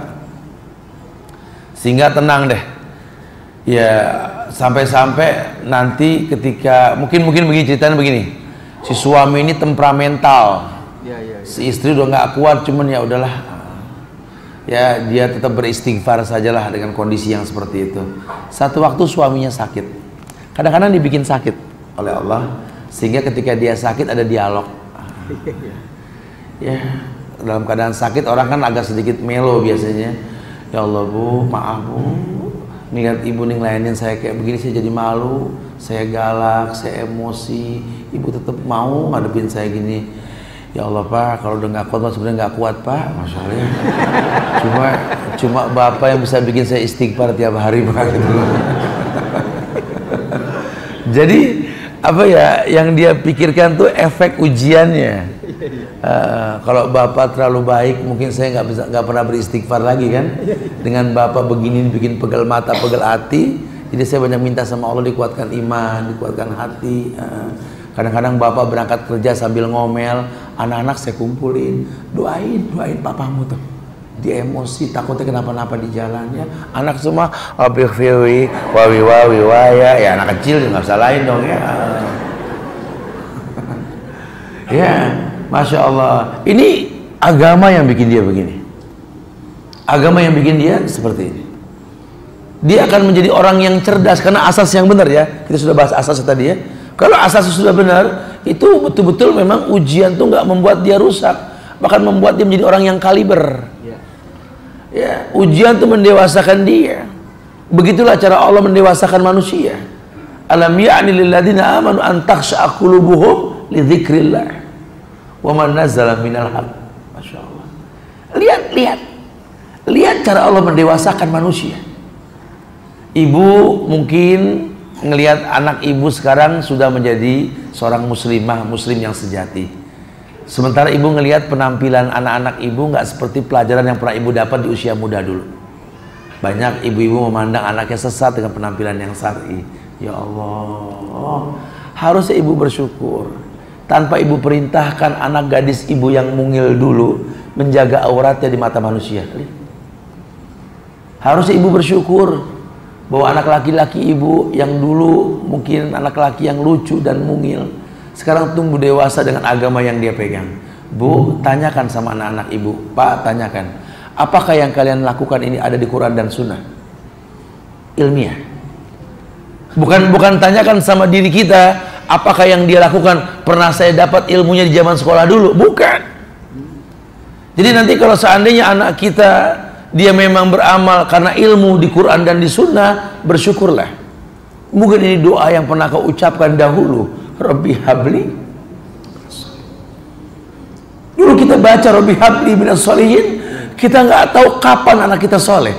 S1: sehingga tenang deh. Ya, sampai-sampai nanti ketika mungkin begini ceritanya begini, si suami ini temperamental, si istri udah nggak kuat, cuman ya udahlah, ya dia tetap beristighfar sajalah dengan kondisi yang seperti itu. Satu waktu suaminya sakit, kadang-kadang dibikin sakit oleh Allah, sehingga ketika dia sakit ada dialog. Ya, dalam keadaan sakit orang kan agak sedikit melo biasanya. Ya Allah bu, maaf bu, ngeliat ibu nih ngelayanin saya kayak begini, saya jadi malu, saya galak, saya emosi, ibu tetap mau ngadepin saya gini. Ya Allah pak, kalau udah nggak kuat, sebenarnya nggak kuat pak, masya Allah. Cuma bapak yang bisa bikin saya istighfar tiap hari pak. Gitu. Jadi apa ya yang dia pikirkan tuh efek ujiannya. Kalau bapak terlalu baik, mungkin saya nggak pernah beristighfar lagi kan. Dengan bapak begini bikin pegel mata, pegel hati. Jadi saya banyak minta sama Allah dikuatkan iman, dikuatkan hati. Kadang-kadang bapak berangkat kerja sambil ngomel, anak-anak saya kumpulin, doain papamu tuh. Dia emosi, takutnya kenapa-napa di jalannya. Anak semua wawi ya anak kecil nggak salahin dong ya. Ya, masya Allah. Ini agama yang bikin dia begini. Agama yang bikin dia seperti ini. Dia akan menjadi orang yang cerdas karena asas yang benar ya. Kita sudah bahas asas tadi ya. Kalau asas sudah benar, itu betul-betul memang ujian tuh nggak membuat dia rusak, bahkan membuat dia menjadi orang yang kaliber. Ya, ujian tuh mendewasakan dia. Begitulah cara Allah mendewasakan manusia. Alam ya'ni lil ladzina amanu an takhsha'a qulubuhum li dzikrillah wa ma nazzala minal haqq. Masyaallah. Lihat cara Allah mendewasakan manusia. Ibu mungkin ngelihat anak ibu sekarang sudah menjadi seorang muslimah, muslim yang sejati. Sementara ibu ngelihat penampilan anak-anak ibu nggak seperti pelajaran yang pernah ibu dapat di usia muda dulu. Banyak ibu-ibu memandang anaknya sesat dengan penampilan yang syar'i. Ya Allah, harusnya ibu bersyukur. Tanpa ibu perintahkan anak gadis ibu yang mungil dulu menjaga auratnya di mata manusia. Harusnya ibu bersyukur bahwa anak laki-laki ibu yang dulu mungkin anak laki yang lucu dan mungil, sekarang tumbuh dewasa dengan agama yang dia pegang. Bu, tanyakan sama anak-anak ibu. Pak, tanyakan, apakah yang kalian lakukan ini ada di Quran dan Sunnah? Ilmiah. Bukan tanyakan sama diri kita, apakah yang dia lakukan pernah saya dapat ilmunya di zaman sekolah dulu? Bukan. Jadi nanti kalau seandainya anak kita dia memang beramal karena ilmu di Quran dan di Sunnah, bersyukurlah. Mungkin ini doa yang pernah kau ucapkan dahulu. Rabbi habli. Dulu kita baca Rabbi habli minas sholihin, kita nggak tahu kapan anak kita soleh.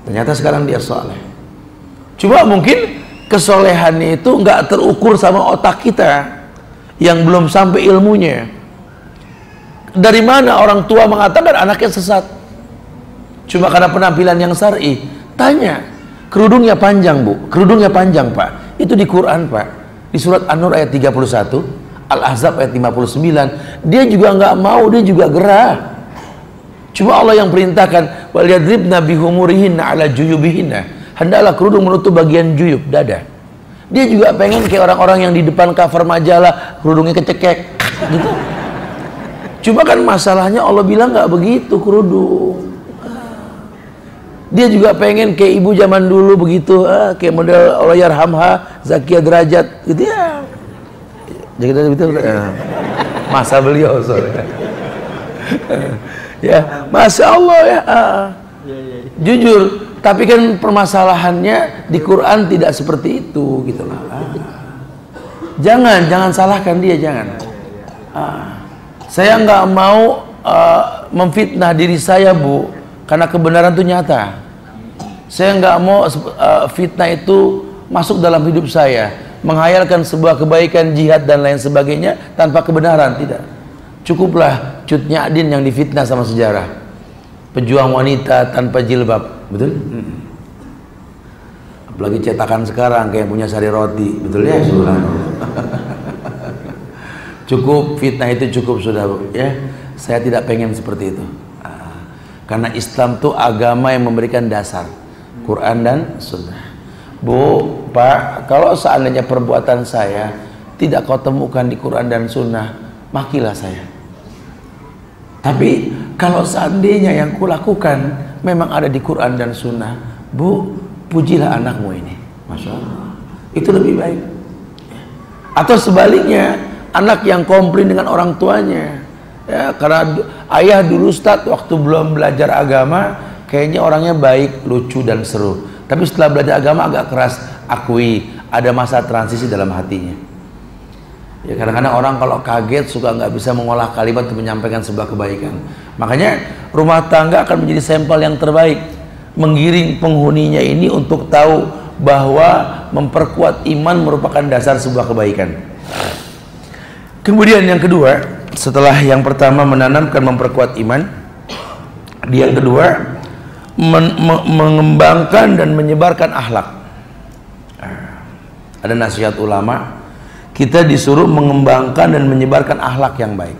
S1: Ternyata sekarang dia soleh. Cuma mungkin kesolehannya itu nggak terukur sama otak kita yang belum sampai ilmunya. Dari mana orang tua mengatakan anaknya sesat? Cuma karena penampilan yang syar'i. Tanya, kerudungnya panjang bu, kerudungnya panjang pak. Itu di Quran pak, di surat An-Nur ayat 31, Al-Ahzab ayat 59. Dia juga nggak mau, dia juga gerah. Cuma Allah yang perintahkan, waliyadribna bihumurihinna ala juyubihinna. Hendaklah kerudung menutup bagian juyub, dada. Dia juga pengen kayak orang-orang yang di depan cover majalah kerudungnya kecekek gitu. Cuma kan masalahnya Allah bilang nggak begitu kerudung. Dia juga pengen kayak ibu zaman dulu begitu, kayak model Allah yarhamha Zakia Derajat gitu ya. Jadi betul. Masa beliau soalnya. Ya, Masya Allah ya. Jujur, tapi kan permasalahannya di Quran tidak seperti itu gitu lah. Jangan salahkan dia, jangan. Saya nggak mau memfitnah diri saya bu, karena kebenaran itu nyata. Saya nggak mau fitnah itu masuk dalam hidup saya, menghayalkan sebuah kebaikan, jihad dan lain sebagainya tanpa kebenaran, tidak. Cukuplah Cut Nyadin yang difitnah sama sejarah, pejuang wanita tanpa jilbab, betul? Apalagi cetakan sekarang kayak punya Sari Roti, betul ya? Cukup fitnah itu cukup sudah ya. Saya tidak pengen seperti itu. Karena Islam itu agama yang memberikan dasar Quran dan Sunnah. Bu, Pak, kalau seandainya perbuatan saya tidak kau temukan di Quran dan Sunnah, makilah saya. Tapi kalau seandainya yang kulakukan memang ada di Quran dan Sunnah, bu, pujilah anakmu ini, Masya Allah, itu lebih baik. Atau sebaliknya, anak yang komplain dengan orang tuanya, ya, karena ayah dulu Ustadz waktu belum belajar agama kayaknya orangnya baik, lucu dan seru, tapi setelah belajar agama agak keras. Akui ada masa transisi dalam hatinya. Ya, kadang-kadang orang kalau kaget suka nggak bisa mengolah kalimat untuk menyampaikan sebuah kebaikan. Makanya rumah tangga akan menjadi sampel yang terbaik, menggiring penghuninya ini untuk tahu bahwa memperkuat iman merupakan dasar sebuah kebaikan. Kemudian yang kedua, setelah yang pertama menanamkan memperkuat iman, yang kedua mengembangkan dan menyebarkan akhlak. Ada nasihat ulama, kita disuruh mengembangkan dan menyebarkan akhlak yang baik.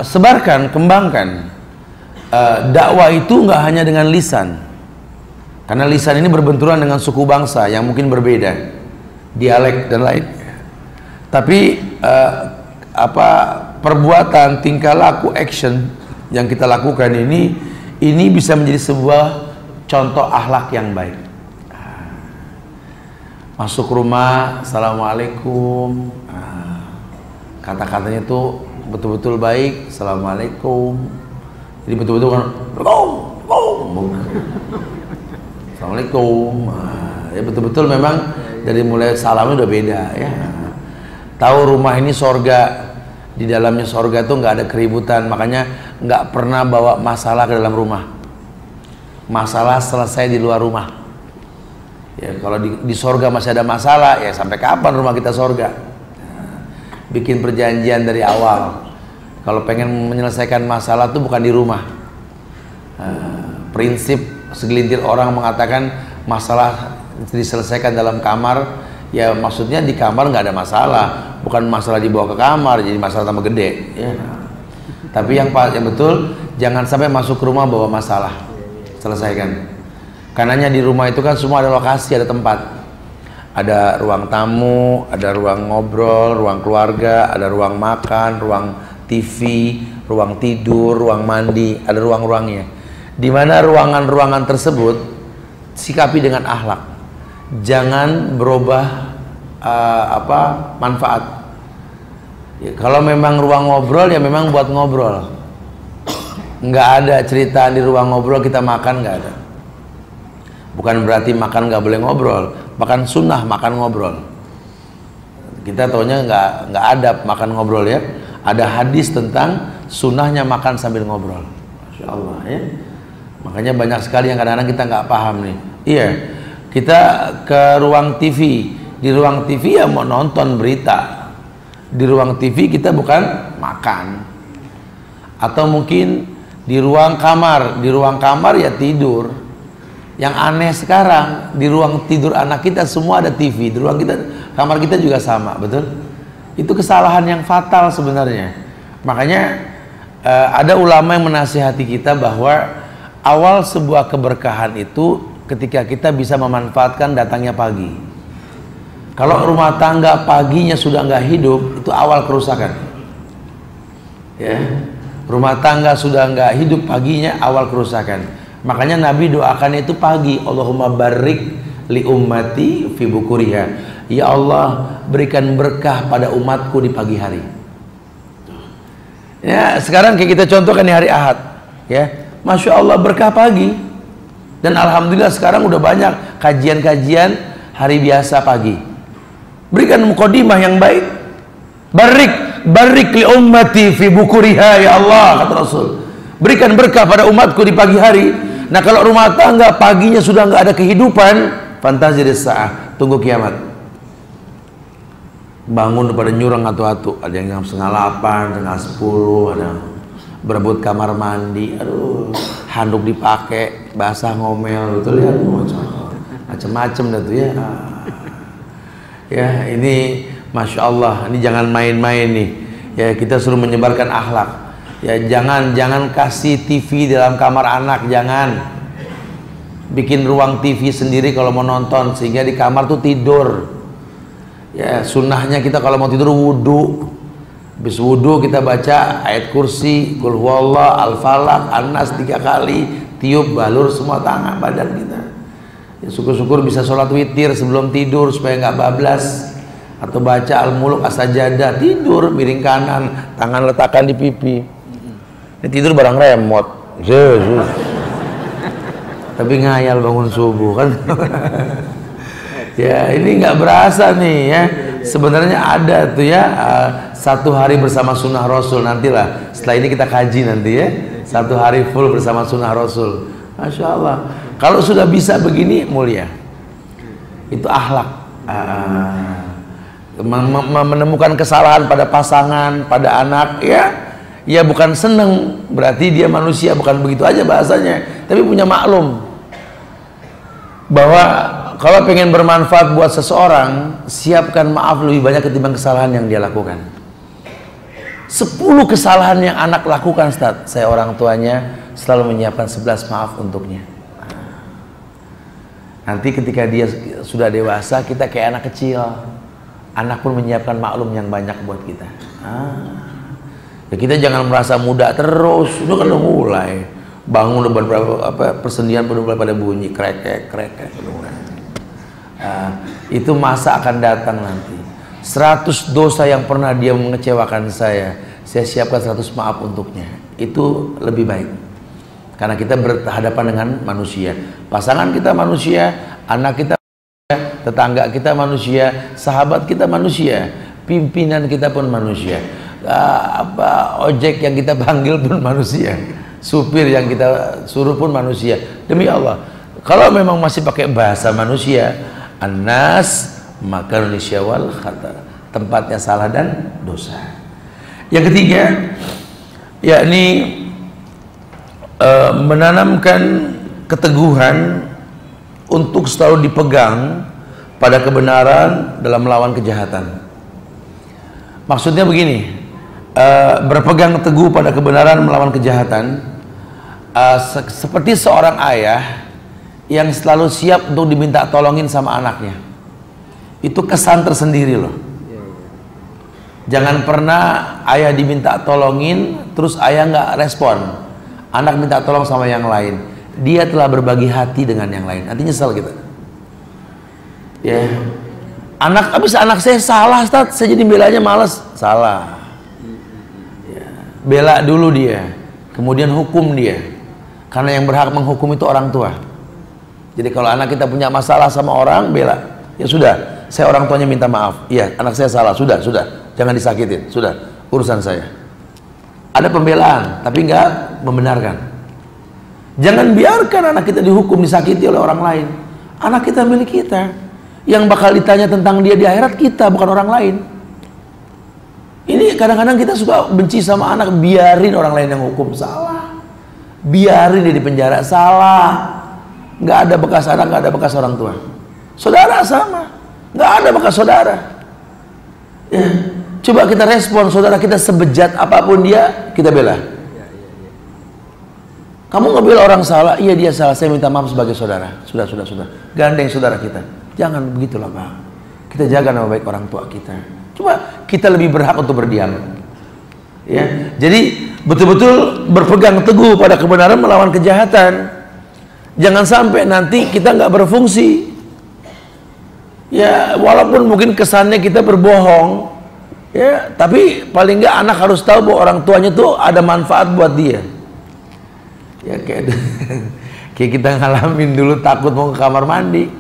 S1: Sebarkan, kembangkan. Dakwah itu nggak hanya dengan lisan, karena lisan ini berbenturan dengan suku bangsa yang mungkin berbeda, dialek dan lain. Tapi perbuatan, tingkah laku, action yang kita lakukan ini bisa menjadi sebuah contoh akhlak yang baik. Masuk rumah, assalamualaikum, kata-katanya itu betul-betul baik, assalamualaikum. Jadi betul-betul kan, Assalamualaikum. Ya betul-betul memang dari mulai salamnya udah beda ya. Tahu rumah ini sorga, di dalamnya sorga tuh nggak ada keributan, makanya nggak pernah bawa masalah ke dalam rumah. Masalah selesai di luar rumah. Ya kalau di sorga masih ada masalah, ya sampai kapan rumah kita sorga? Bikin perjanjian dari awal. Kalau pengen menyelesaikan masalah tuh bukan di rumah. Prinsip segelintir orang mengatakan masalah diselesaikan dalam kamar, ya maksudnya di kamar nggak ada masalah, bukan masalah dibawa ke kamar jadi masalah tambah gede ya. Tapi yang betul, jangan sampai masuk ke rumah bawa masalah, selesaikan. Karenanya di rumah itu kan semua ada lokasi, ada tempat, ada ruang tamu, ada ruang ngobrol, ruang keluarga, ada ruang makan, ruang TV, ruang tidur, ruang mandi, ada ruang-ruangnya. Di mana ruangan-ruangan tersebut sikapi dengan akhlak, jangan berubah manfaat. Ya, kalau memang ruang ngobrol ya memang buat ngobrol, nggak ada cerita di ruang ngobrol kita makan, nggak ada. Bukan berarti makan nggak boleh ngobrol, makan sunnah makan ngobrol. Kita taunya nggak ada makan ngobrol ya. Ada hadis tentang sunnahnya makan sambil ngobrol. Masya Allah ya. Makanya banyak sekali yang kadang-kadang kita nggak paham nih. Iya, kita ke ruang TV, di ruang TV ya mau nonton berita, di ruang TV kita bukan makan. Atau mungkin di ruang kamar ya tidur. Yang aneh sekarang di ruang tidur anak kita semua ada TV, di ruang kamar kita juga sama, betul? Itu kesalahan yang fatal sebenarnya. Makanya ada ulama yang menasihati kita bahwa awal sebuah keberkahan itu ketika kita bisa memanfaatkan datangnya pagi. Kalau rumah tangga paginya sudah nggak hidup, itu awal kerusakan. Ya, rumah tangga sudah nggak hidup paginya, awal kerusakan. Makanya Nabi doakan itu pagi, Allahumma barik li ummati fi bukuriha. Ya Allah, berikan berkah pada umatku di pagi hari. Ya, sekarang kayak kita contohkan di hari Ahad, ya. Masya Allah berkah pagi. Dan alhamdulillah sekarang udah banyak kajian-kajian hari biasa pagi. Berikan mukadimah yang baik. Barik li ummati fi bukuriha ya Allah, kata Rasul. Berikan berkah pada umatku di pagi hari. Nah kalau rumah tangga paginya sudah nggak ada kehidupan, fantazir sa'ah, tunggu kiamat. Bangun pada nyurang atu-atu, ada yang jam 7:30, 7:30, ada berebut kamar mandi, aduh, handuk dipakai, basah ngomel, betul ya, macam-macam dah tuh ya. Ya ini Masya Allah, ini jangan main-main nih. Ya kita suruh menyebarkan akhlak. Ya jangan kasih TV di dalam kamar anak, jangan. Bikin ruang TV sendiri kalau mau nonton, sehingga di kamar tuh tidur. Ya sunnahnya kita kalau mau tidur wudu. Habis wudu kita baca ayat kursi, Qul huwallah, Al-Falaq, An-Nas 3 kali, tiup balur semua tangan badan kita. Ya syukur-syukur bisa sholat witir sebelum tidur supaya nggak bablas. Atau baca Al-Muluk, As-Sajadah, tidur miring kanan, tangan letakkan di pipi. Ini tidur barang remote, Yesus. Tapi ngayal bangun subuh kan. Ya ini nggak berasa nih ya. Sebenarnya ada tuh ya 1 hari bersama sunnah Rasul, nantilah setelah ini kita kaji nanti ya, 1 hari full bersama sunnah Rasul. Masya Allah. Kalau sudah bisa begini mulia, itu akhlak. Menemukan kesalahan pada pasangan, pada anak ya bukan seneng, berarti dia manusia, bukan begitu aja bahasanya, tapi punya maklum bahwa kalau pengen bermanfaat buat seseorang, siapkan maaf lebih banyak ketimbang kesalahan yang dia lakukan. 10 kesalahan yang anak lakukan, Ustaz, saya orang tuanya selalu menyiapkan 11 maaf untuknya. Nanti ketika dia sudah dewasa, kita kayak anak kecil, anak pun menyiapkan maklum yang banyak buat kita. Ya kita jangan merasa muda terus, itu kan udah mulai bangun udah persendian udah mulai pada bunyi krek. Itu masa akan datang nanti. 100 dosa yang pernah dia mengecewakan saya siapkan 100 maaf untuknya. Itu lebih baik. Karena kita berhadapan dengan manusia. Pasangan kita manusia, anak kita manusia, tetangga kita manusia, sahabat kita manusia, pimpinan kita pun manusia, ojek yang kita panggil pun manusia, supir yang kita suruh pun manusia. Demi Allah, kalau memang masih pakai bahasa manusia, annas makan wal khata, tempatnya salah dan dosa. Yang ketiga, yakni menanamkan keteguhan untuk selalu dipegang pada kebenaran dalam melawan kejahatan. Maksudnya begini, berpegang teguh pada kebenaran melawan kejahatan, seperti seorang ayah yang selalu siap untuk diminta tolongin sama anaknya. Itu kesan tersendiri loh. Jangan pernah ayah diminta tolongin terus ayah nggak respon, anak minta tolong sama yang lain, dia telah berbagi hati dengan yang lain. Nanti nyesel kita. Ya, abis anak saya salah, Ustaz, saya jadi belanya males. Salah. Ya, bela dulu dia, kemudian hukum dia, karena yang berhak menghukum itu orang tua. Jadi kalau anak kita punya masalah sama orang, bela. Ya sudah, saya orang tuanya minta maaf. Iya, anak saya salah. Sudah, jangan disakitin. Sudah, urusan saya. Ada pembelaan, tapi nggak membenarkan. Jangan biarkan anak kita dihukum, disakiti oleh orang lain. Anak kita milik kita. Yang bakal ditanya tentang dia di akhirat kita, bukan orang lain. Ini kadang-kadang kita suka benci sama anak, biarin orang lain yang hukum. Salah. Biarin dia di penjara. Salah. Nggak ada bekas anak, nggak ada bekas orang tua. Saudara sama, nggak ada bekas saudara. Ya. Coba kita respon, saudara kita sebejat apapun dia, kita bela. Kamu ngebela orang salah, iya dia salah, saya minta maaf sebagai saudara. Sudah. Gandeng saudara kita. Jangan begitulah Pak. Kita jaga nama baik orang tua kita. Coba kita lebih berhak untuk berdiam. Ya, jadi betul-betul berpegang teguh pada kebenaran melawan kejahatan. Jangan sampai nanti kita nggak berfungsi. Ya, walaupun mungkin kesannya kita berbohong, ya, tapi paling nggak anak harus tahu bahwa orang tuanya tuh ada manfaat buat dia. Ya kayak kita ngalamin dulu takut mau ke kamar mandi.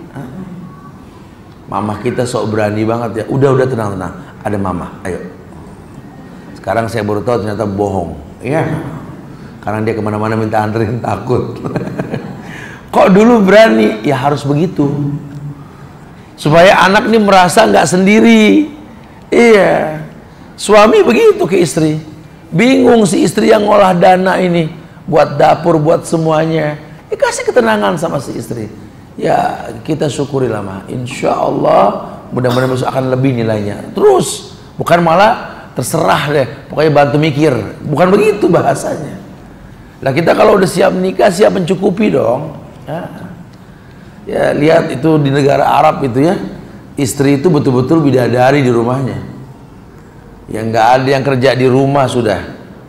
S1: Mama kita sok berani banget ya. Udah tenang. Ada mama, ayo. Sekarang saya baru tahu ternyata bohong. Iya. Karena dia kemana-mana minta anterin, takut. Kok dulu berani? Ya harus begitu. Supaya anak ini merasa nggak sendiri. Iya. Suami begitu ke istri. Bingung si istri yang ngolah dana ini buat dapur, buat semuanya. Kasih ketenangan sama si istri. Ya kita syukurilah mah. Insya Allah mudah-mudahan besok akan lebih nilainya. Terus bukan malah terserah deh. Pokoknya bantu mikir. Bukan begitu bahasanya. Lah kita kalau udah siap nikah, siap mencukupi dong. Ya lihat itu di negara Arab itu ya, istri itu betul-betul bidadari di rumahnya. Yang nggak ada yang kerja di rumah sudah.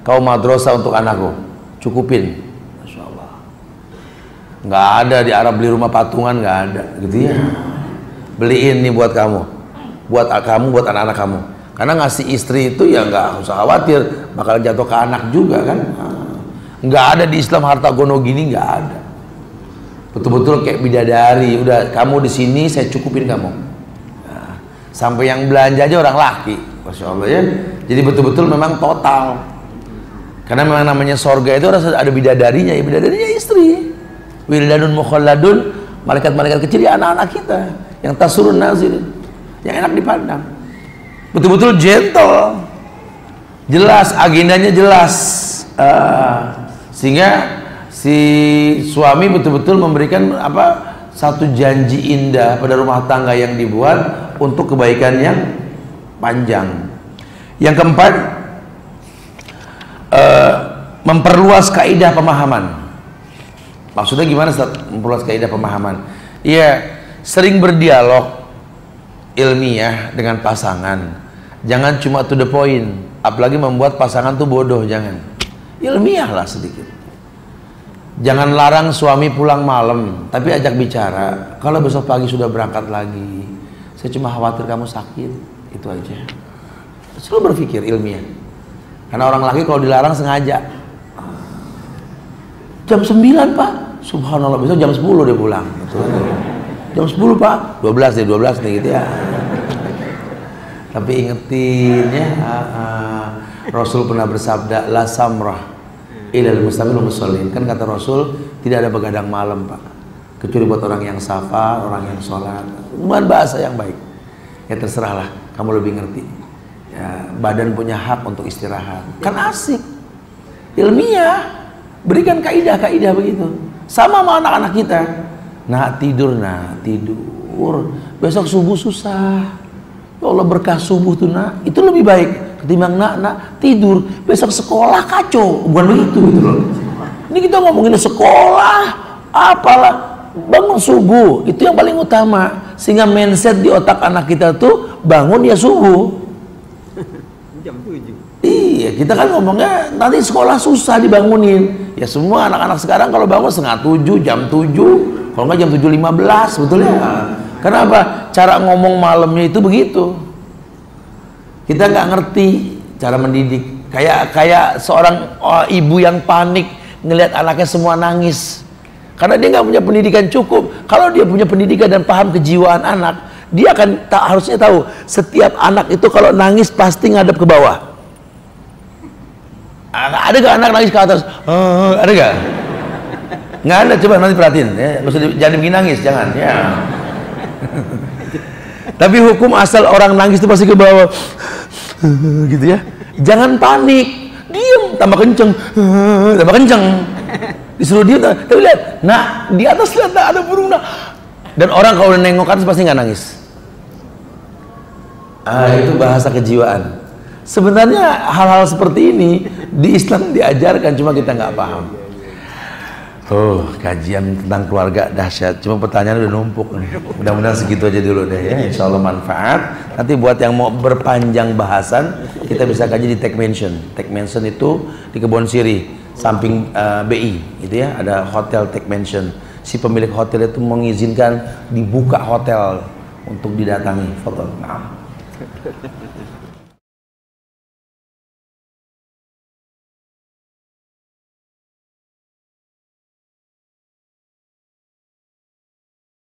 S1: Kau madrasah untuk anakku, cukupin. Masya Allah. Nggak ada di Arab beli rumah patungan, nggak ada, gitu ya. Beliin nih buat kamu, buat anak-anak kamu. Karena ngasih istri itu ya nggak usah khawatir, bakal jatuh ke anak juga kan. Nggak ada di Islam harta gono gini, nggak ada. Betul-betul kayak bidadari. Udah kamu di sini, saya cukupin kamu. Nah, sampai yang belanja aja orang laki, masya Allah ya. Jadi betul-betul memang total. Karena memang namanya sorga itu ada bidadarinya, ya bidadarinya istri. Wildanun mukhalladun, malaikat-malaikat kecil ya anak-anak kita, yang tasurun nazir, yang enak dipandang. Betul-betul gentle, jelas agendanya jelas, sehingga si suami betul-betul memberikan satu janji indah pada rumah tangga yang dibuat untuk kebaikan yang panjang. Yang keempat, memperluas kaidah pemahaman. Maksudnya gimana Ustaz? Memperluas kaidah pemahaman? Iya, sering berdialog ilmiah dengan pasangan. Jangan cuma to the point, apalagi membuat pasangan tuh bodoh, jangan. Ilmiah lah sedikit. Jangan larang suami pulang malam, tapi ajak bicara. Kalau besok pagi sudah berangkat lagi, saya cuma khawatir kamu sakit, itu aja. Selalu berpikir ilmiah. Karena orang laki kalau dilarang sengaja. Jam 9 Pak. Subhanallah, besok jam 10 dia pulang. Jam 10 Pak, 12 nih gitu ya. Tapi ingetin ya, Rasul pernah bersabda, la samrah ilal mustamil musallin. Kan kata Rasul, tidak ada begadang malam Pak, kecuali buat orang yang safar, orang yang sholat. Bukan bahasa yang baik. Ya terserahlah, kamu lebih ngerti. Ya, badan punya hak untuk istirahat. Kan asik, ilmiah, berikan kaidah-kaidah begitu. Sama anak-anak kita. Nak tidur, besok subuh susah. Ya Allah, berkah subuh tuh nak, itu lebih baik ketimbang nak tidur besok sekolah kacau. Bukan begitu gitu loh. Ini kita ngomongin sekolah, apalah, bangun subuh itu yang paling utama, sehingga mindset di otak anak kita tuh bangun ya subuh. Jam 7. Iya, kita kan ngomongnya nanti sekolah susah dibangunin. Ya semua anak-anak sekarang kalau bangun setengah 7, jam 7, kalau nggak jam 7.15, betul ya? Kenapa? Cara ngomong malamnya itu begitu. Kita nggak ngerti cara mendidik. Kayak seorang ibu yang panik ngelihat anaknya semua nangis. Karena dia nggak punya pendidikan cukup. Kalau dia punya pendidikan dan paham kejiwaan anak, dia akan harusnya tahu setiap anak itu kalau nangis pasti ngadep ke bawah. Ada gak anak nangis ke atas? Ada gak? Nggak ada, coba nanti perhatiin ya. Jangan bikin nangis, jangan ya. Tapi hukum asal orang nangis itu pasti ke bawah gitu ya. Jangan panik, diam, tambah kenceng, disuruh diam. Tapi lihat, nah di atas lihat ada burung nah. Dan orang kalau udah nengok atas pasti nggak nangis. Itu bahasa kejiwaan. Sebenarnya hal-hal seperti ini di Islam diajarkan, cuma kita nggak paham. Kajian tentang keluarga dahsyat, cuma pertanyaan udah numpuk. Mudah-mudahan segitu aja dulu deh ya. Insya Allah manfaat. Nanti buat yang mau berpanjang bahasan, kita bisa kaji di Tech Mansion. Tech Mansion itu di Kebon Siri, samping BI, gitu ya. Ada hotel Tech Mansion. Si pemilik hotel itu mengizinkan dibuka hotel untuk didatangi. Foto. Nah.